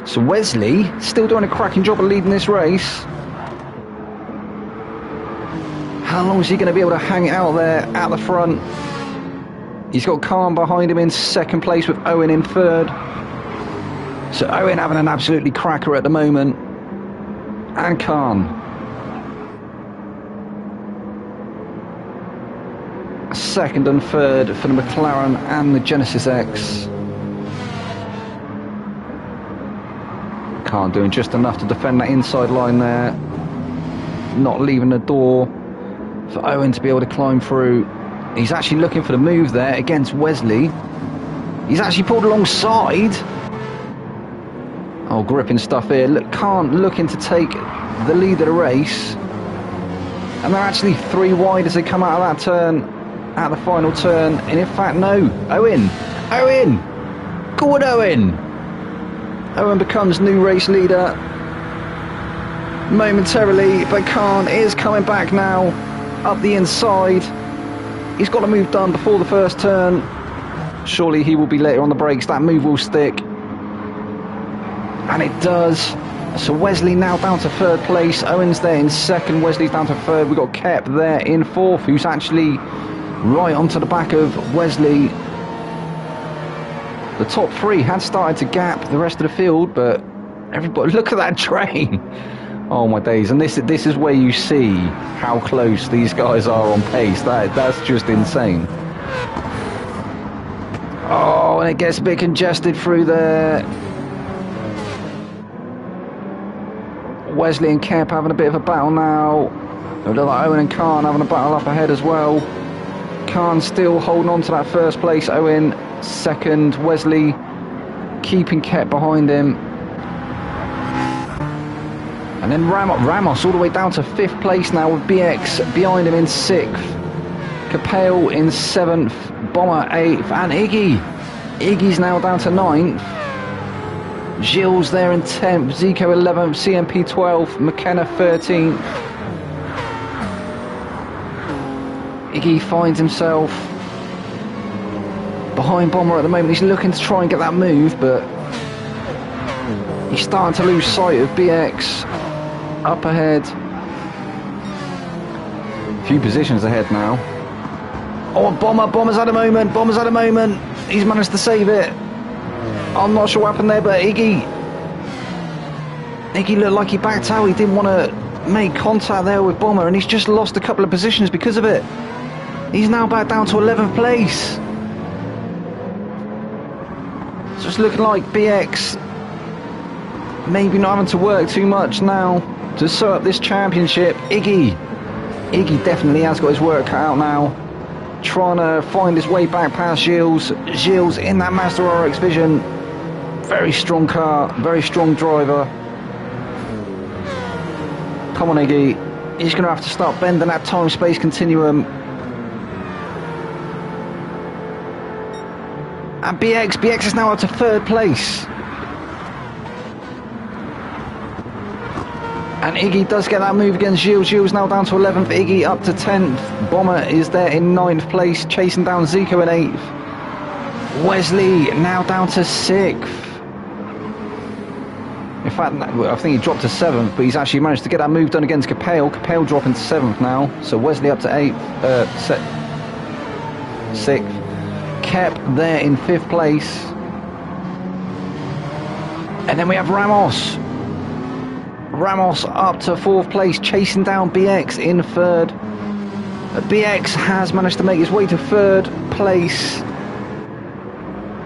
So Wesley still doing a cracking job of leading this race. How long is he going to be able to hang it out there at the front? He's got Khan behind him in second place with Owen in third. So Owen having an absolutely cracker at the moment. And Khan. Second and third for the McLaren and the Genesis X. Khan doing just enough to defend that inside line there. Not leaving the door for Owen to be able to climb through. He's actually looking for the move there against Wesley. He's actually pulled alongside. Oh, gripping stuff here. Look, Khan looking to take the lead of the race. And they're actually 3 wide as they come out of that turn, at the final turn. And in fact, no. Owen! Go on, Owen! Owen becomes new race leader momentarily, but Khan is coming back now up the inside. He's got a move done before the first turn. Surely he will be later on the brakes. That move will stick. And it does. So Wesley now down to third place. Owen's there in second. Wesley's down to third. We've got Kep there in fourth, who's actually right onto the back of Wesley. The top 3 had started to gap the rest of the field, but everybody, look at that train. Oh my days. And this is where you see how close these guys are on pace. That's just insane. Oh, and it gets a bit congested through there. Wesley and Kep having a bit of a battle now. It looks like Owen and Khan having a battle up ahead as well. Khan still holding on to that first place. Owen second. Wesley keeping Kep behind him. And then Ramos all the way down to 5th place now with BX behind him in 6th. Capel in 7th. Bomber 8th. And Iggy's now down to 9th. Gilles there in 10th. Zico 11th. CMP 12th. McKenna 13th. Iggy finds himself behind Bomber at the moment. He's looking to try and get that move, but he's starting to lose sight of BX up ahead. A few positions ahead now. Oh, Bomber's had a moment. He's managed to save it. I'm not sure what happened there, but Iggy looked like he backed out. He didn't want to make contact there with Bomber, and he's just lost a couple of positions because of it. He's now back down to 11th place. So it's looking like BX maybe not having to work too much now to sew up this championship. Iggy definitely has got his work cut out now, trying to find his way back past Gilles in that Mazda RX Vision. Very strong car, very strong driver. Come on, Iggy. He's going to have to start bending that time-space continuum. And BX is now up to 3rd place. And Iggy does get that move against Gilles. Gilles now down to 11th. Iggy up to 10th. Bomber is there in 9th place, chasing down Zico in 8th. Wesley now down to 6th. In fact, I think he dropped to 7th, but he's actually managed to get that move done against Capel. Capel dropping to 7th now. So Wesley up to 8th, 6th. Kep there in 5th place. And then we have Ramos up to 4th place, chasing down BX in 3rd. BX has managed to make his way to 3rd place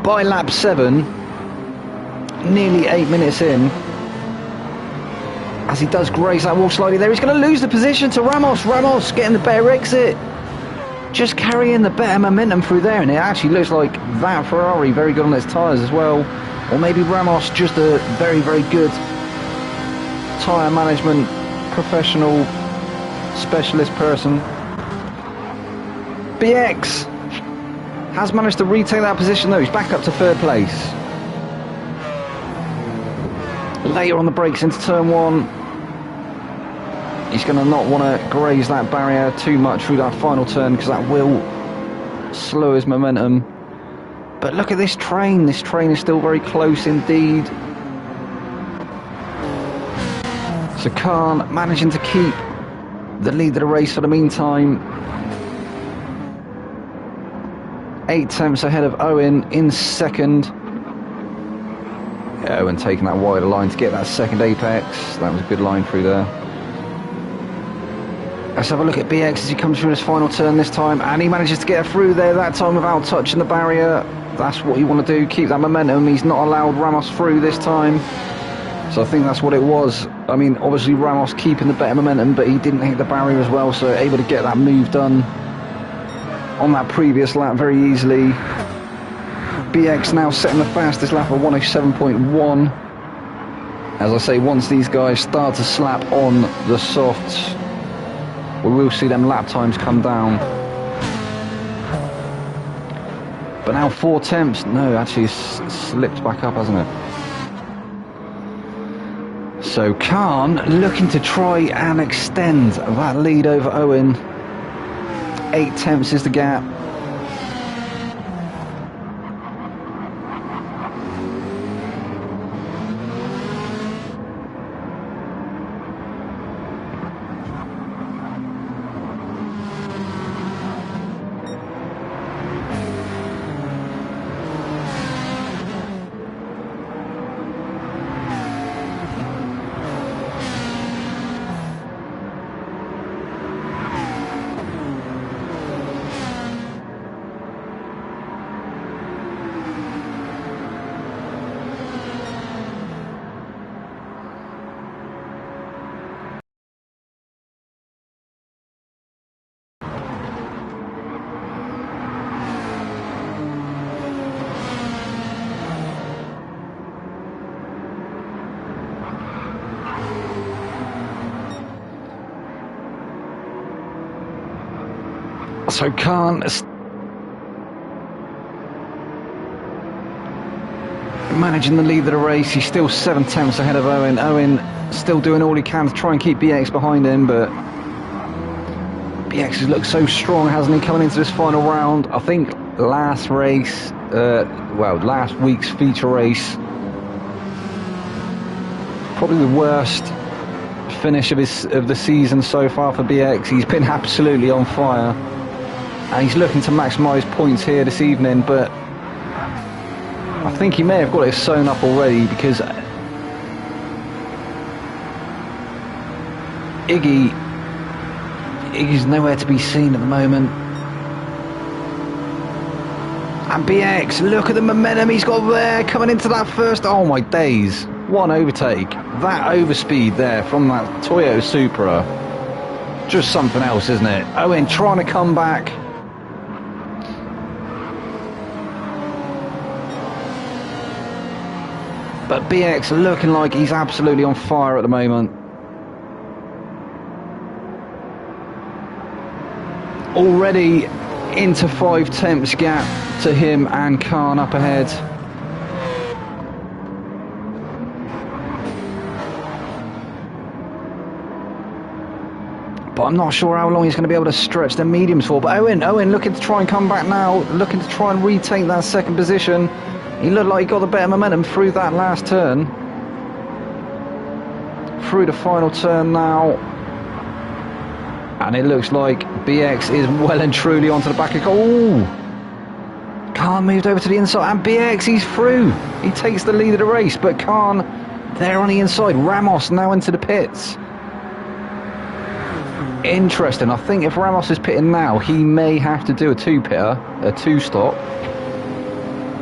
by lap 7, nearly 8 minutes in, as he does graze that wall slightly there. He's going to lose the position to Ramos getting the better exit, just carrying the better momentum through there, and it actually looks like that Ferrari very good on its tyres as well, or maybe Ramos just a very, very good tyre management professional specialist person. BX has managed to retake that position though. He's back up to 3rd place. Later on the brakes into turn 1. He's going to not want to graze that barrier too much through that final turn, because that will slow his momentum. But look at this train. This train is still very close indeed. So Khan managing to keep the lead of the race for the meantime. 8 tenths ahead of Owen in second. Yeah, Owen taking that wider line to get that second apex. That was a good line through there. Let's have a look at BX as he comes through his final turn this time, and he manages to get through there that time without touching the barrier. That's what you want to do, keep that momentum. He's not allowed Ramos through this time. So I think that's what it was. I mean, obviously Ramos keeping the better momentum, but he didn't hit the barrier as well, so able to get that move done on that previous lap very easily. BX now setting the fastest lap of 107.1. As I say, once these guys start to slap on the softs, we will see them lap times come down. But now 4 tenths. No, actually it's slipped back up, hasn't it? So Khan looking to try and extend that lead over Owen. 8 tenths is the gap. So Khan managing the lead of the race. He's still 7 tenths ahead of Owen. Owen still doing all he can to try and keep BX behind him, but BX has looked so strong, hasn't he, coming into this final round. I think last race, last week's feature race, probably the worst finish of the season so far for BX. He's been absolutely on fire. And he's looking to maximise points here this evening, but I think he may have got it sewn up already, because Iggy's nowhere to be seen at the moment. And BX, look at the momentum he's got there, coming into that first. Oh my days, one overtake. That overspeed there from that Toyota Supra. Just something else, isn't it? Owen trying to come back. But BX looking like he's absolutely on fire at the moment. Already into 5 tenths gap to him and Khan up ahead. But I'm not sure how long he's going to be able to stretch the mediums for. But Owen looking to try and come back now, looking to try and retake that second position. He looked like he got the better momentum through that last turn. Through the final turn now. And it looks like BX is well and truly onto the back of... Oh! Khan moved over to the inside, and BX, he's through. He takes the lead of the race, but Khan there on the inside. Ramos now into the pits. Interesting. I think if Ramos is pitting now, he may have to do a 2-pitter, a 2-stop.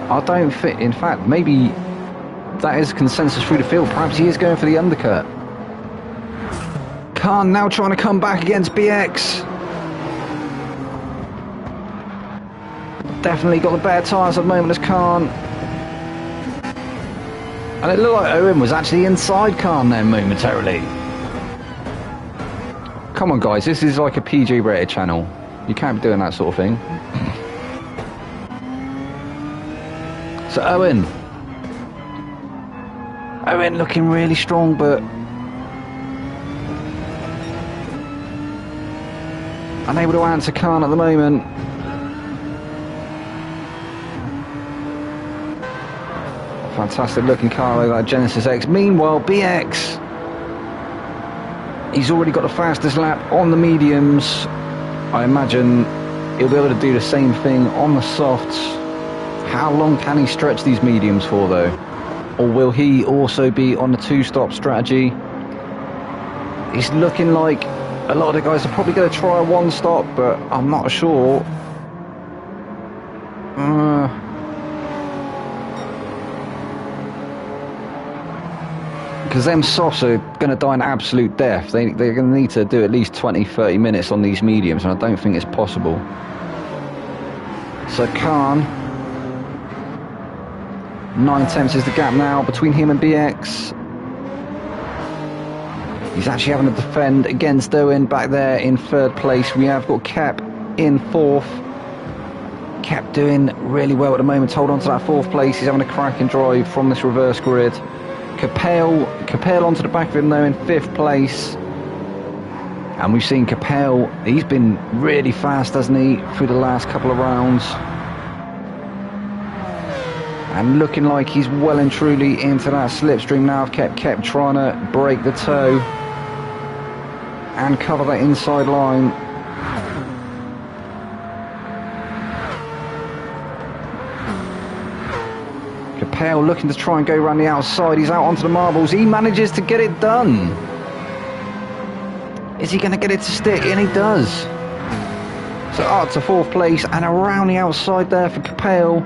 I don't fit. In fact, maybe that is consensus through the field. Perhaps he is going for the undercut. Khan now trying to come back against BX. Definitely got the better tyres at the moment as Khan. And it looked like Owen was actually inside Khan then momentarily. Come on guys, this is like a PG rated channel. You can't be doing that sort of thing. So Owen looking really strong, but unable to answer Khan at the moment. Fantastic looking car like that Genesis X. Meanwhile, BX, he's already got the fastest lap on the mediums. I imagine he'll be able to do the same thing on the softs. How long can he stretch these mediums for though? Or will he also be on the two-stop strategy? It's looking like a lot of the guys are probably going to try a one-stop, but I'm not sure. Because them softs are going to die an absolute death. They're going to need to do at least 20-30 minutes on these mediums, and I don't think it's possible. So Khan, 9/10 is the gap now between him and BX. He's actually having to defend against Owen back there in third place. We have got Cap in fourth. Cap doing really well at the moment. Hold on to that fourth place. He's having a cracking drive from this reverse grid. Capel onto the back of him though in fifth place. And we've seen Capel, he's been really fast, hasn't he, through the last couple of rounds. And looking like he's well and truly into that slipstream now. Kept trying to break the toe and cover that inside line. Capel looking to try and go around the outside. He's out onto the marbles. He manages to get it done. Is he going to get it to stick? And he does. So up to fourth place and around the outside there for Capel.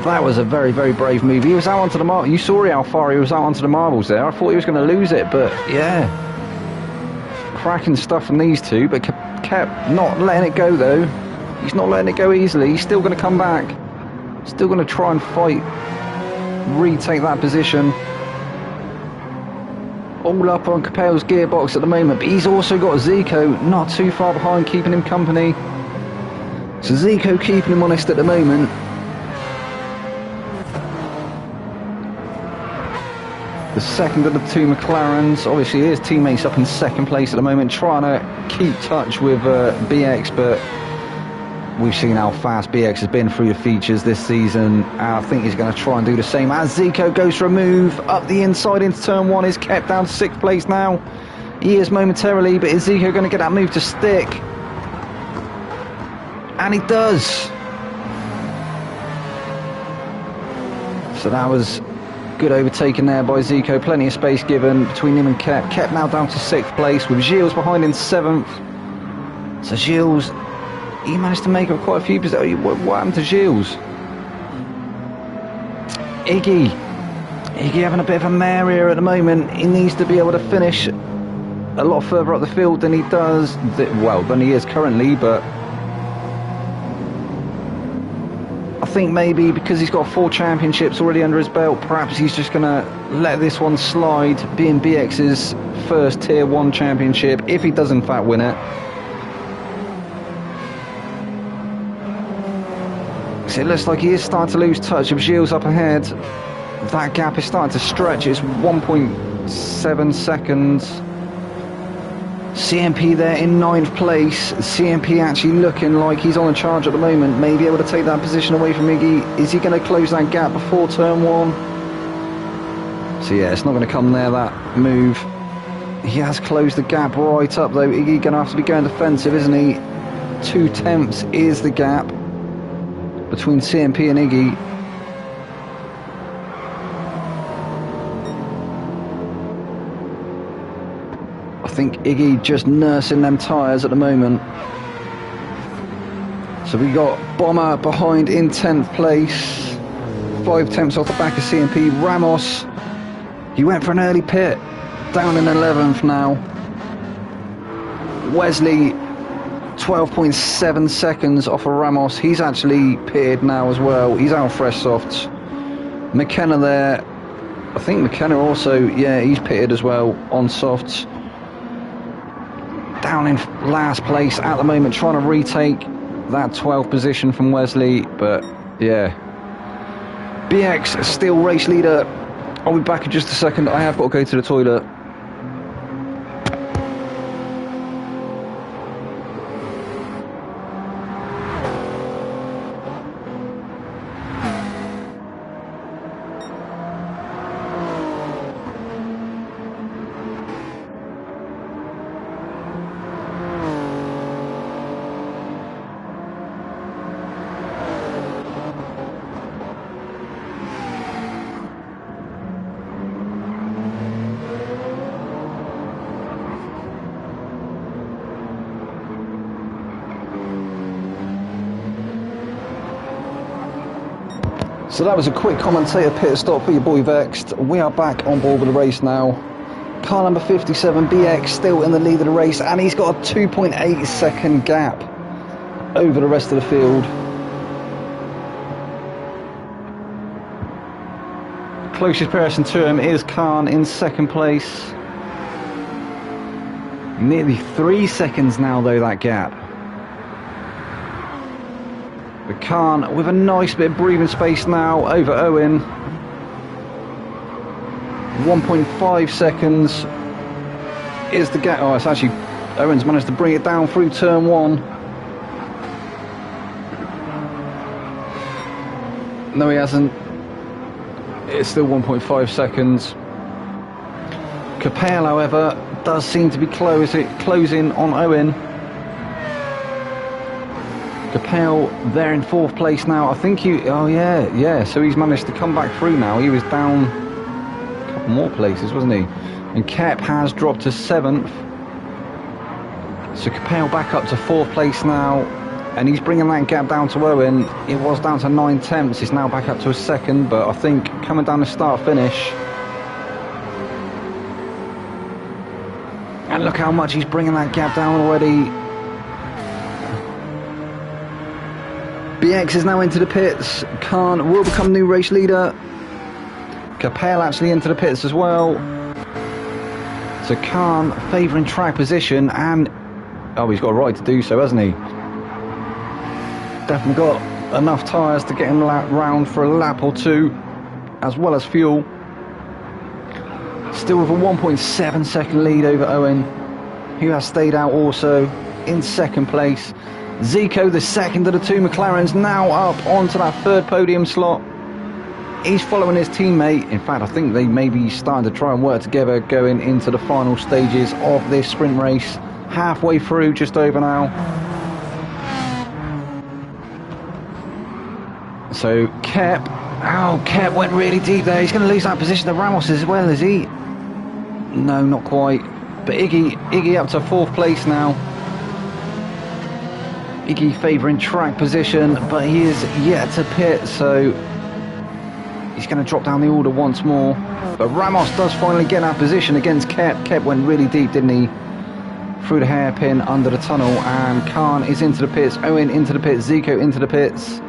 That was a very, very brave move. He was out onto the marbles. You saw how far he was out onto the marbles there. I thought he was going to lose it, but yeah. Cracking stuff from these two, but kept not letting it go though. He's not letting it go easily. He's still going to come back. Still going to try and fight, retake that position. All up on Capel's gearbox at the moment, but he's also got Zico not too far behind, keeping him company. So Zico keeping him honest at the moment. The second of the two McLarens, obviously his teammates up in second place at the moment, trying to keep touch with BX, but we've seen how fast BX has been through the features this season. I think he's going to try and do the same as Zico goes for a move up the inside into turn one. Is kept down to sixth place now. He is momentarily, but is Zico going to get that move to stick? And he does. So that was good overtaking there by Zico. Plenty of space given between him and Kep. Kep now down to sixth place with Gilles behind in seventh. So Gilles, he managed to make up quite a few positions. What happened to Gilles? Iggy having a bit of a mare here at the moment. He needs to be able to finish a lot further up the field than he does, well, than he is currently, but I think maybe because he's got 4 championships already under his belt, perhaps he's just going to let this one slide, being BX's first tier 1 championship, if he does in fact win it. So it looks like he is starting to lose touch of Gilles up ahead. That gap is starting to stretch. It's 1.7 seconds. CMP there in 9th place. CMP actually looking like he's on a charge at the moment. Maybe able to take that position away from Iggy. Is he going to close that gap before turn 1? So yeah, it's not going to come there, that move. He has closed the gap right up though. Iggy going to have to be going defensive, isn't he? 0.2 is the gap between CMP and Iggy. I think Iggy just nursing them tyres at the moment. So we got Bomber behind in 10th place. 5 tenths off the back of CMP. Ramos, he went for an early pit. Down in 11th now. Wesley, 12.7 seconds off of Ramos. He's actually pitted now as well. He's out fresh softs. McKenna there. I think McKenna also, yeah, he's pitted as well on softs. Down in last place at the moment, trying to retake that 12th position from Wesley, but yeah. BX still race leader. I'll be back in just a second. I have got to go to the toilet. So that was a quick commentator pit stop for your boy Vexed. We are back on board with the race now. Car number 57, BX, still in the lead of the race, and he's got a 2.8 second gap over the rest of the field. Closest person to him is Khan in second place. Nearly 3 seconds now though, that gap. But Khan with a nice bit of breathing space now over Owen. 1.5 seconds is the gap. Oh, it's actually, Owen's managed to bring it down through turn 1. No, he hasn't. It's still 1.5 seconds. Capel, however, does seem to be closing on Owen. Capel there in 4th place now. I think so he's managed to come back through now. He was down a couple more places, wasn't he? And Kep has dropped to 7th. So Capel back up to 4th place now. And he's bringing that gap down to Owen. It was down to 9/10. It's now back up to a second. But I think coming down the start-finish. And look how much he's bringing that gap down already. BX is now into the pits. Khan will become new race leader. Capel actually into the pits as well. So Khan favouring track position, and he's got a right to do so, hasn't he? Definitely got enough tyres to get him round for a lap or two, as well as fuel. Still with a 1.7 second lead over Owen, who has stayed out also in second place. Zico, the second of the two McLarens, now up onto that 3rd podium slot. He's following his teammate. In fact, I think they may be starting to try and work together going into the final stages of this sprint race. Halfway through, just over now. So Kep, Kep went really deep there. He's going to lose that position to Ramos as well, is he? No, not quite. But Iggy up to 4th place now. Iggy favouring track position, but he is yet to pit, so he's going to drop down the order once more. But Ramos does finally get that position against Kep. Kep went really deep, didn't he? Through the hairpin, under the tunnel, and Khan is into the pits, Owen into the pits, Zico into the pits.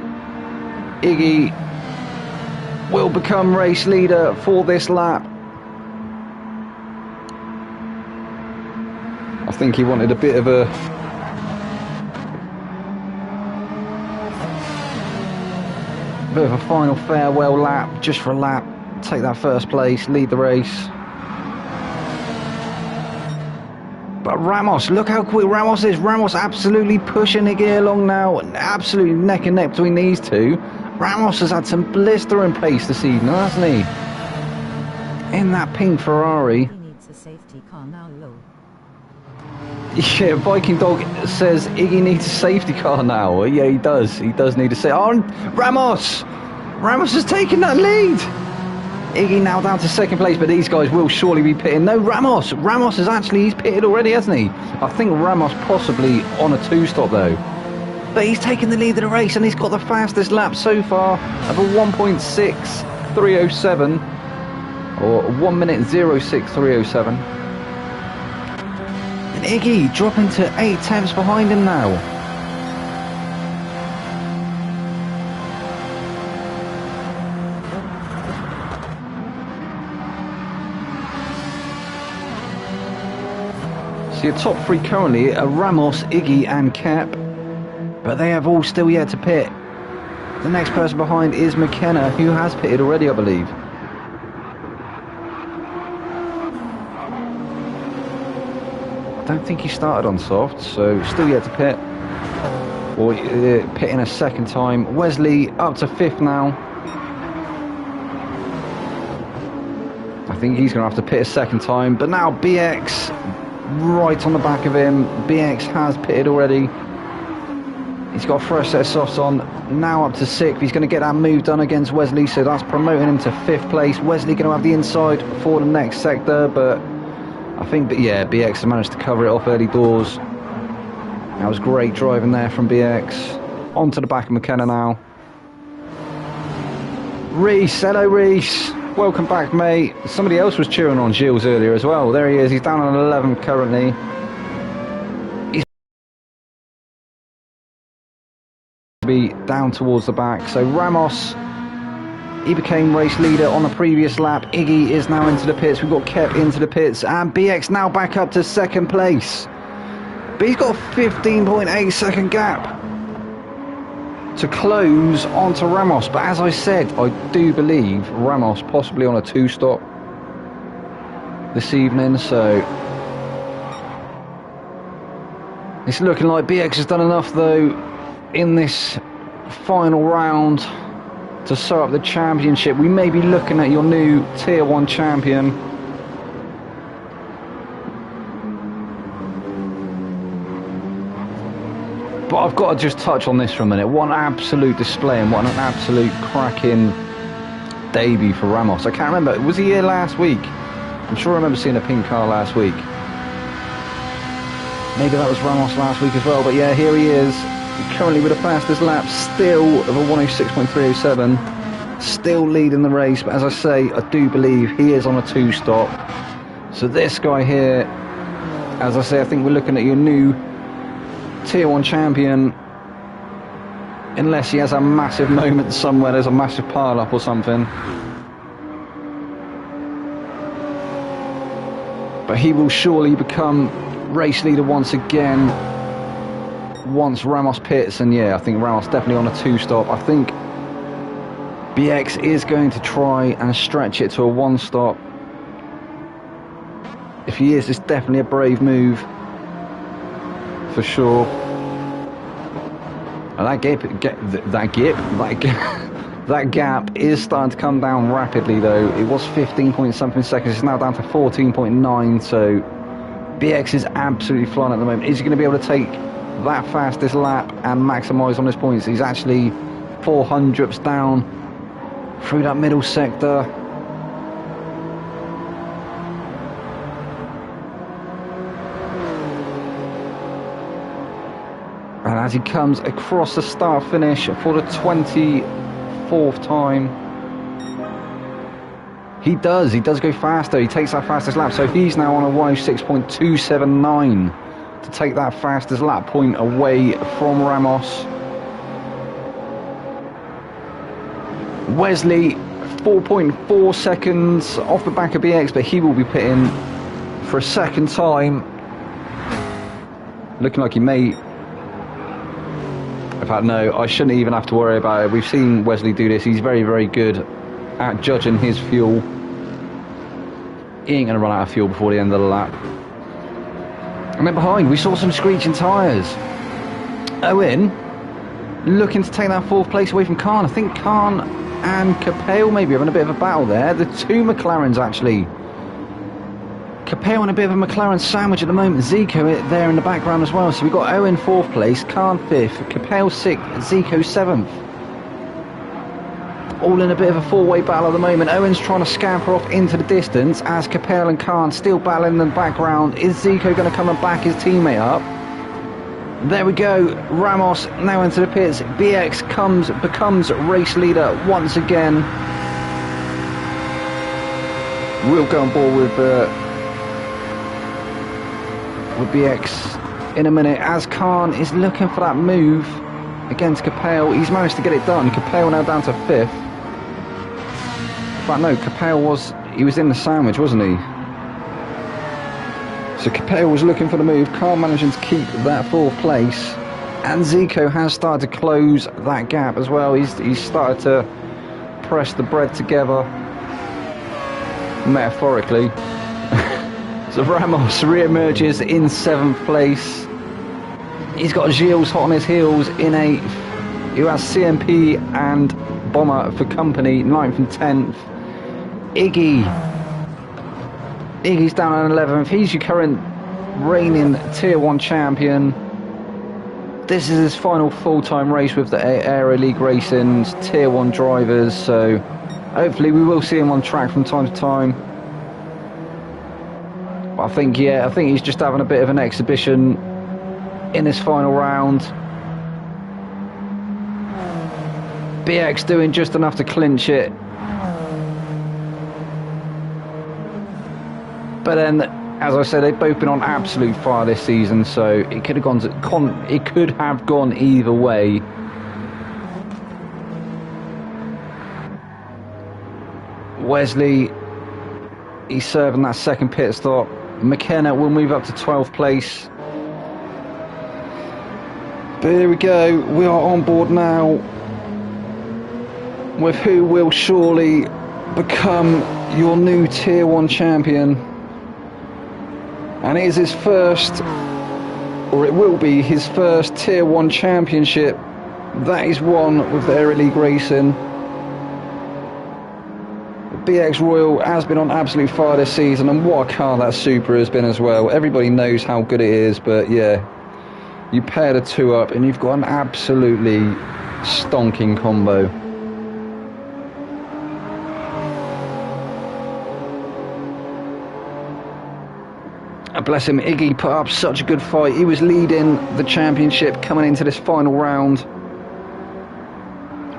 Iggy will become race leader for this lap. I think he wanted a bit of a final farewell lap, just for a lap, take that 1st place, lead the race. But Ramos, look how quick Ramos is. Ramos absolutely pushing Iggy along now, absolutely neck and neck between these two. Ramos has had some blistering pace this evening, hasn't he? In that pink Ferrari. He needs a safety car now, lol. Yeah, Viking Dog says Iggy needs a safety car now. Well, yeah, he does. He does need a safety. Oh, Ramos! Ramos has taken that lead. Iggy now down to 2nd place, but these guys will surely be pitting. No, Ramos! Ramos is actually, he's pitted already, hasn't he? I think Ramos possibly on a 2-stop though. But he's taken the lead of the race, and he's got the fastest lap so far of a 1.6307, or 1 minute 06307. And Iggy dropping to 8/10 behind him now. So your top 3 currently are Ramos, Iggy and Kep. But they have all still yet to pit. The next person behind is McKenna, who has pitted already, I believe. I don't think he started on soft, so still yet to pit. Or pitting a 2nd time. Wesley up to 5th now. I think he's going to have to pit a 2nd time. But now BX right on the back of him. BX has pitted already. He's got a fresh set of softs on, now up to 6th. He's going to get that move done against Wesley, so that's promoting him to 5th place. Wesley going to have the inside for the next sector, but I think that, yeah, BX has managed to cover it off early doors. That was great driving there from BX. Onto the back of McKenna now. Reese, hello Reese. Welcome back, mate. Somebody else was cheering on Gilles earlier as well. There he is. He's down on 11 currently. He's be down towards the back. So Ramos, he became race leader on the previous lap. Iggy is now into the pits. We've got Kep into the pits, and BX now back up to second place. But he's got a 15.8 second gap to close onto Ramos. But as I said, I do believe Ramos possibly on a 2-stop this evening, so it's looking like BX has done enough though in this final round to sew up the championship. We may be looking at your new Tier 1 champion. But I've got to just touch on this for a minute. What an absolute display and what an absolute cracking debut for Ramos. I can't remember, was he here last week? I'm sure I remember seeing a pink car last week. Maybe that was Ramos last week as well, but yeah, here he is. Currently with the fastest lap, still of a 106.307. Still leading the race, but as I say, I do believe he is on a 2-stop. So this guy here, as I say, I think we're looking at your new Tier 1 champion, unless he has a massive moment somewhere, there's a massive pile-up or something. But he will surely become race leader once again once Ramos pits, and yeah, I think Ramos definitely on a 2-stop. I think BX is going to try and stretch it to a 1-stop. If he is, it's definitely a brave move for sure. And that gap is starting to come down rapidly though. It was 15 point something seconds, it's now down to 14.9, so BX is absolutely flying at the moment. Is he going to be able to take that fastest lap and maximise on his points? He's actually 400ths down through that middle sector. And as he comes across the start finish for the 24th time, he does go faster. He takes that fastest lap, so he's now on a 106.279 to take that fastest lap point away from Ramos. Wesley 4.4 seconds off the back of BX, but he will be pitting for a second time. Looking like he may. In fact, no, I shouldn't even have to worry about it. We've seen Wesley do this. He's very, very good at judging his fuel. He ain't going to run out of fuel before the end of the lap. And then behind, we saw some screeching tyres. Owen looking to take that 4th place away from Khan. I think Khan and Capel maybe having a bit of a battle there. The two McLarens actually. Capel in a bit of a McLaren sandwich at the moment. Zico there in the background as well. So we've got Owen 4th place, Khan 5th, Capel 6th, Zico 7th. All in a bit of a 4-way battle at the moment. Owen's trying to scamper off into the distance as Capel and Khan still battling in the background. Is Zico going to come and back his teammate up? There we go. Ramos now into the pits. BX becomes race leader once again. We'll go on board with BX in a minute as Khan is looking for that move against Capel. He's managed to get it done. Capel now down to 5th. But no, Capel was in the sandwich, wasn't he? So Capel was looking for the move. Khan managing to keep that 4th place, and Zico has started to close that gap as well. He's started to press the bread together, metaphorically. So Ramos re-emerges in 7th place. He's got Gilles hot on his heels in 8th. Who has CMP and Bomber for company, 9th and 10th. Iggy's down on 11th. He's your current reigning Tier 1 champion. This is his final full-time race with the Aero League Racing's Tier 1 drivers, so hopefully we will see him on track from time to time. I think he's just having a bit of an exhibition in this final round. BX doing just enough to clinch it But then, as I said, they've both been on absolute fire this season, so it could have gone either way. Wesley, he's serving that second pit stop. McKenna will move up to 12th place. But here we go, we are on board now with who will surely become your new Tier 1 champion. And it is his first, or it will be his first Tier 1 championship that is won with Aero League Racing. BX Royal has been on absolute fire this season, and what a car that Supra has been as well. Everybody knows how good it is, but yeah, you pair the two up and you've got an absolutely stonking combo. Bless him, Iggy put up such a good fight. He was leading the championship coming into this final round.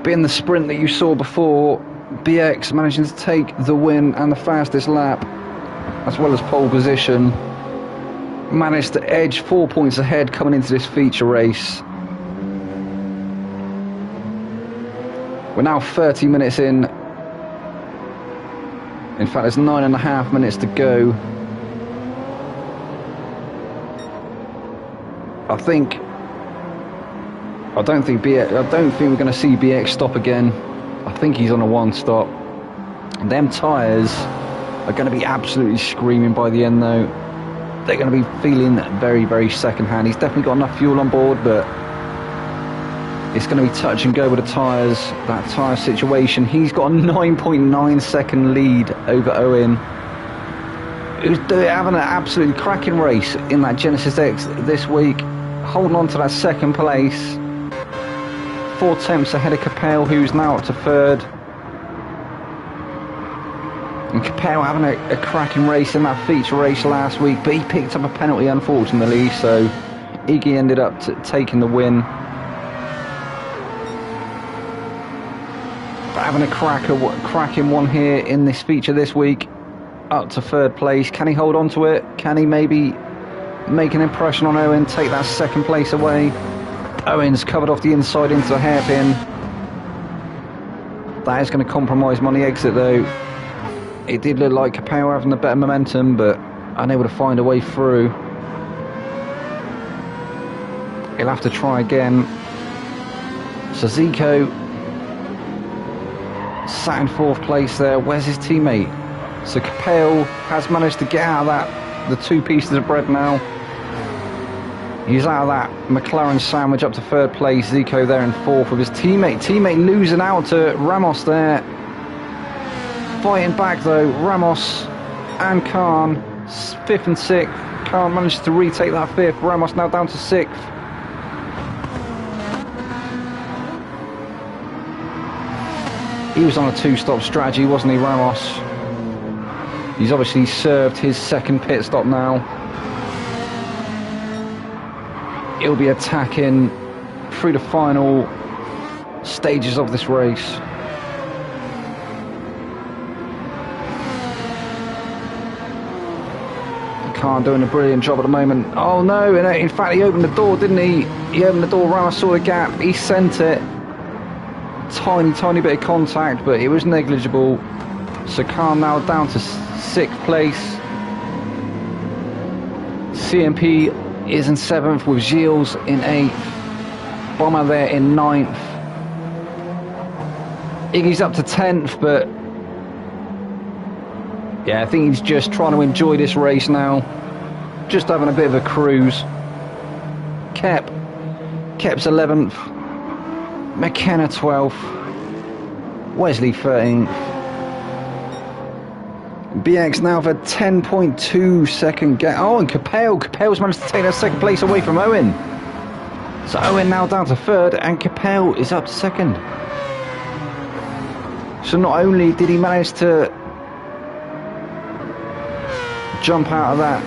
Being the sprint that you saw before, BX managing to take the win and the fastest lap, as well as pole position. Managed to edge 4 points ahead coming into this feature race. We're now 30 minutes in. In fact, there's 9.5 minutes to go. I don't think we're going to see BX stop again. I think he's on a one stop. Them tyres are going to be absolutely screaming by the end though. They're going to be feeling very, very second hand. He's definitely got enough fuel on board, but it's going to be touch and go with the tyres. That tyre situation. He's got a 9.9 second lead over Owen, who's having an absolutely cracking race in that Genesis X this week, holding on to that second place. 4 tenths ahead of Capel, who's now up to third. And Capel having a cracking race in that feature race last week, but he picked up a penalty unfortunately, so Iggy ended up taking the win. But having a cracking one here in this feature this week, up to third place. Can he hold on to it? Can he maybe make an impression on Owen, take that second place away? Owen's covered off the inside into a hairpin. That is going to compromise him on the exit though. It did look like Capel having the better momentum, but unable to find a way through. He'll have to try again. So Zico sat in 4th place there. Where's his teammate? So Capel has managed to get out of the 2 pieces of bread now. He's out of that McLaren sandwich up to 3rd place. Zico there in 4th with his teammate. Teammate losing out to Ramos there. Fighting back though, Ramos and Khan, 5th and 6th. Khan managed to retake that 5th. Ramos now down to 6th. He was on a 2-stop strategy, wasn't he, Ramos? He's obviously served his second pit stop now. He'll be attacking through the final stages of this race. Khan doing a brilliant job at the moment. Oh no, in fact he opened the door, didn't he? He opened the door, Ramos saw the gap, he sent it. Tiny bit of contact, but it was negligible. So Khan now down to 6th place. CMP is in 7th with Gilles in 8th. Bomber there in 9th. Iggy's up to 10th, but yeah, I think he's just trying to enjoy this race now. Just having a bit of a cruise. Kep's 11th. McKenna 12th. Wesley 13th. BX now for 10.2 second gap. Oh, and Capel's managed to take that second place away from Owen. So Owen now down to 3rd, and Capel is up to 2nd. So not only did he manage to jump out of that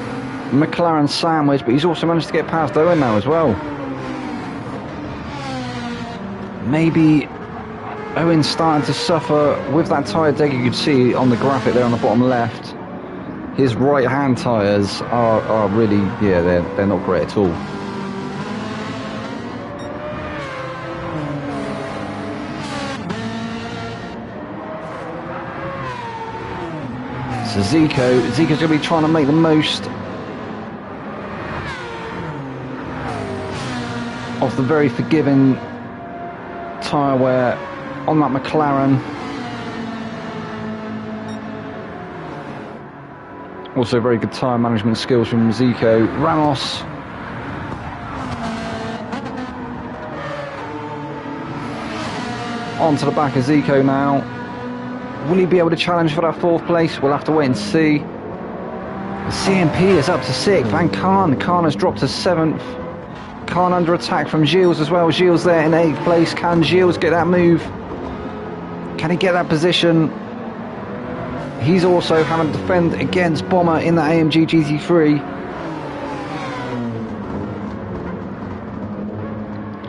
McLaren sandwich, but he's also managed to get past Owen now as well. Maybe Owen's starting to suffer with that tyre deg you could see on the graphic there on the bottom left. His right-hand tyres are really, yeah, they're not great at all. So Zico's going to be trying to make the most of the very forgiving tyre wear on that McLaren. Also very good tyre management skills from Zico. Ramos. On to the back of Zico now. Will he be able to challenge for that 4th place? We'll have to wait and see. The CMP is up to 6th, and Khan has dropped to 7th. Khan under attack from Gilles as well. Gilles there in 8th place. Can Gilles get that move? Can he get that position? He's also having to defend against Bomber in the AMG GT3.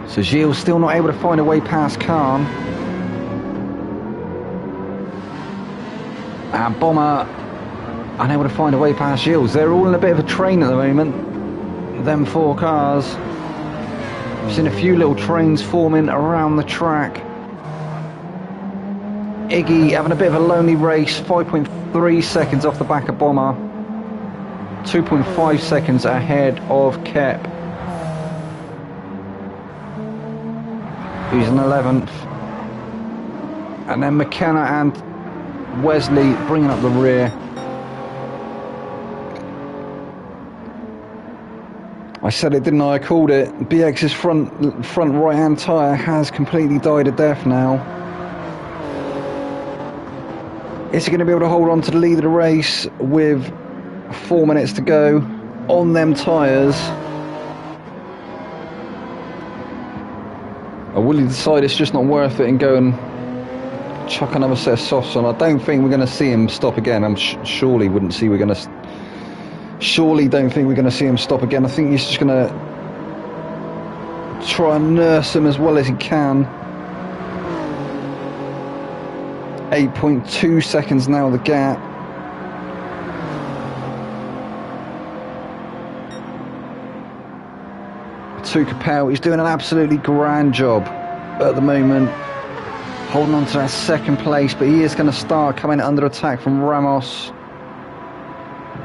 So Gilles still not able to find a way past Khan. And Bomber unable to find a way past Gilles. They're all in a bit of a train at the moment. Them 4 cars. I've seen a few little trains forming around the track. Iggy having a bit of a lonely race. 5.3 seconds off the back of Bomber. 2.5 seconds ahead of Kep, who's in 11th. And then McKenna and Wesley bringing up the rear. I said it, didn't I? I called it. BX's front right-hand tyre has completely died a death now. Is he going to be able to hold on to the lead of the race with 4 minutes to go on them tyres? Or will he decide it's just not worth it and go and chuck another set of softs on? I don't think we're going to see him stop again. I'm surely don't think we're going to see him stop again. I think he's just going to try and nurse him as well as he can. 8.2 seconds now the gap. To Capel, he's doing an absolutely grand job at the moment, holding on to that 2nd place, but he is going to start coming under attack from Ramos,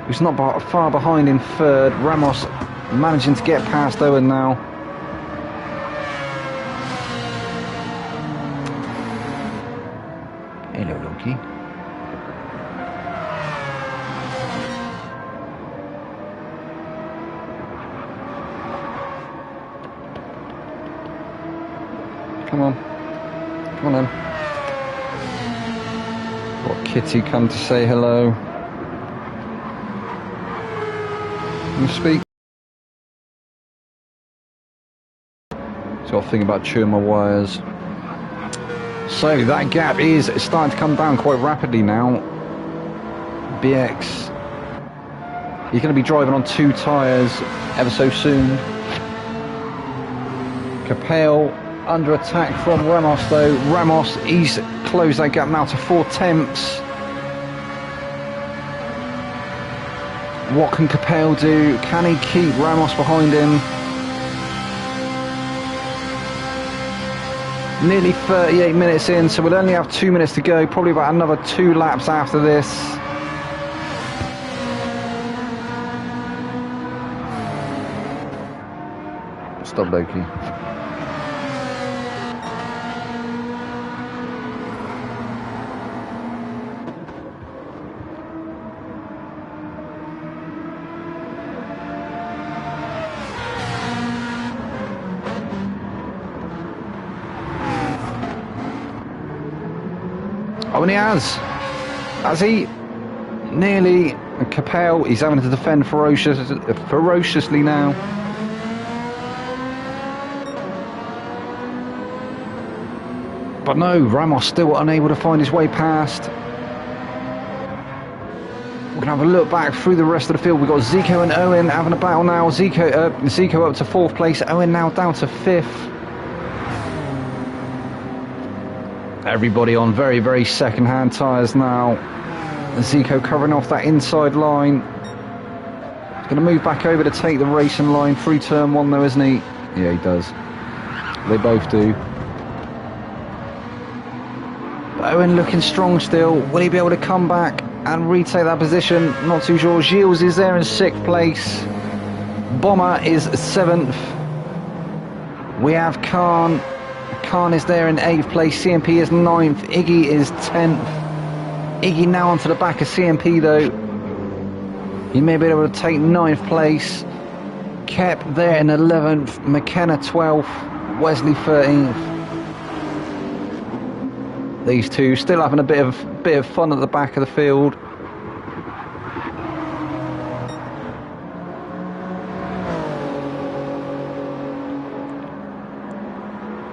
who's not far behind in 3rd. Ramos managing to get past Owen now. Hello, Loki. Come on then. Got Kitty come to say hello. You speak. So I'll think about chewing my wires. So that gap is starting to come down quite rapidly now. BX, he's going to be driving on 2 tyres ever so soon. Capel under attack from Ramos though. Ramos, he's closed that gap now to 4 tenths. What can Capel do? Can he keep Ramos behind him? Nearly 38 minutes in, so we'll only have 2 minutes to go. Probably about another 2 laps after this. Stop, Loki. Oh, and he has he? Nearly. And Capel, he's having to defend ferociously now. But no, Ramos still unable to find his way past. We're going to have a look back through the rest of the field. We've got Zico and Owen having a battle now. Zico up to 4th place, Owen now down to 5th. Everybody on very, very second-hand tyres now. Zico covering off that inside line. He's going to move back over to take the racing line through turn 1 though, isn't he? Yeah, he does. They both do. But Owen looking strong still. Will he be able to come back and retake that position? Not too sure. Gilles is there in 6th place. Bomber is 7th. We have Khan. Khan is there in 8th place. CMP is 9th. Iggy is 10th. Iggy now onto the back of CMP though. He may be able to take 9th place. Kep there in 11th. McKenna 12th. Wesley 13th. These two still having a bit of fun at the back of the field.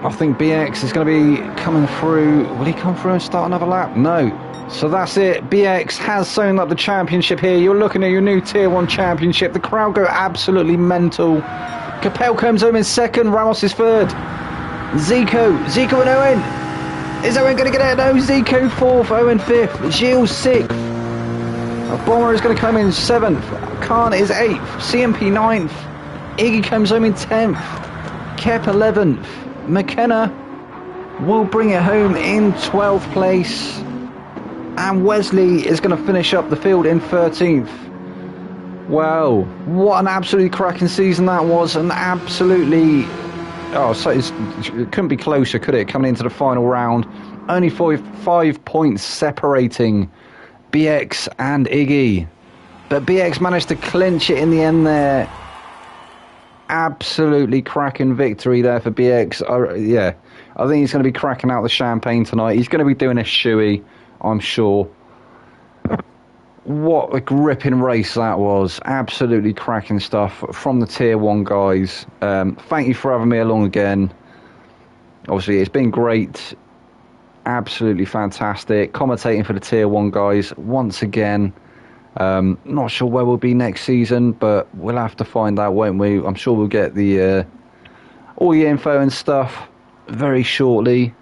I think BX is going to be coming through. Will he come through and start another lap? No. So that's it. BX has sewn up the championship here. You're looking at your new Tier 1 championship. The crowd go absolutely mental. Capel comes home in 2nd. Ramos is 3rd. Zico and Owen. Is Owen going to get it? No. Zico 4th. Owen 5th. Gilles 6th. Bomber is going to come in 7th. Khan is 8th. CMP 9th. Iggy comes home in 10th. Kep 11th. McKenna will bring it home in 12th place. And Wesley is going to finish up the field in 13th. Wow, what an absolutely cracking season that was. An absolutely... Oh, so it couldn't be closer, could it, coming into the final round. Only 5 points separating BX and Iggy. But BX managed to clinch it in the end there. Absolutely cracking victory there for BX. Yeah, I think he's going to be cracking out the champagne tonight. He's going to be doing a shoey, I'm sure. What a gripping race that was. Absolutely cracking stuff from the Tier 1 guys. Thank you for having me along again. Obviously, it's been great. Absolutely fantastic. Commentating for the Tier 1 guys once again. Not sure where we'll be next season, but we'll have to find out, won't we? I'm sure we'll get the all the info and stuff very shortly.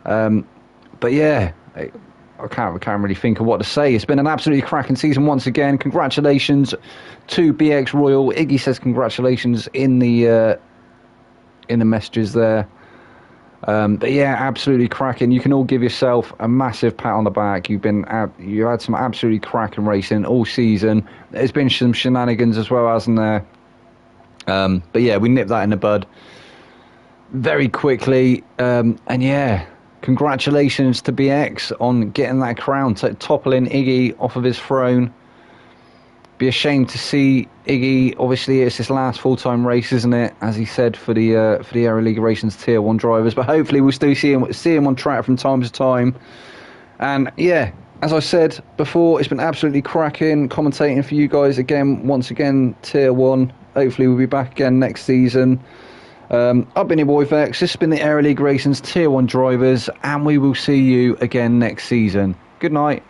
But yeah, I can't really think of what to say. It's been an absolutely cracking season once again. Congratulations to BX Royal. Iggy says congratulations in the messages there. But yeah, absolutely cracking. You can all give yourself a massive pat on the back. You had some absolutely cracking racing all season. There's been some shenanigans as well, hasn't there? But yeah, we nipped that in the bud very quickly. And yeah, congratulations to BX on getting that crown, toppling Iggy off of his throne. Be a shame to see Iggy. Obviously, it's his last full-time race, isn't it? As he said, for the Aero League Racing's Tier 1 drivers. But hopefully, we'll still see him on track from time to time. And yeah, as I said before, it's been absolutely cracking commentating for you guys again. Once again, Tier 1. Hopefully, we'll be back again next season. I've been your boy Vex. This has been the Aero League Racing's Tier 1 drivers, and we will see you again next season. Good night.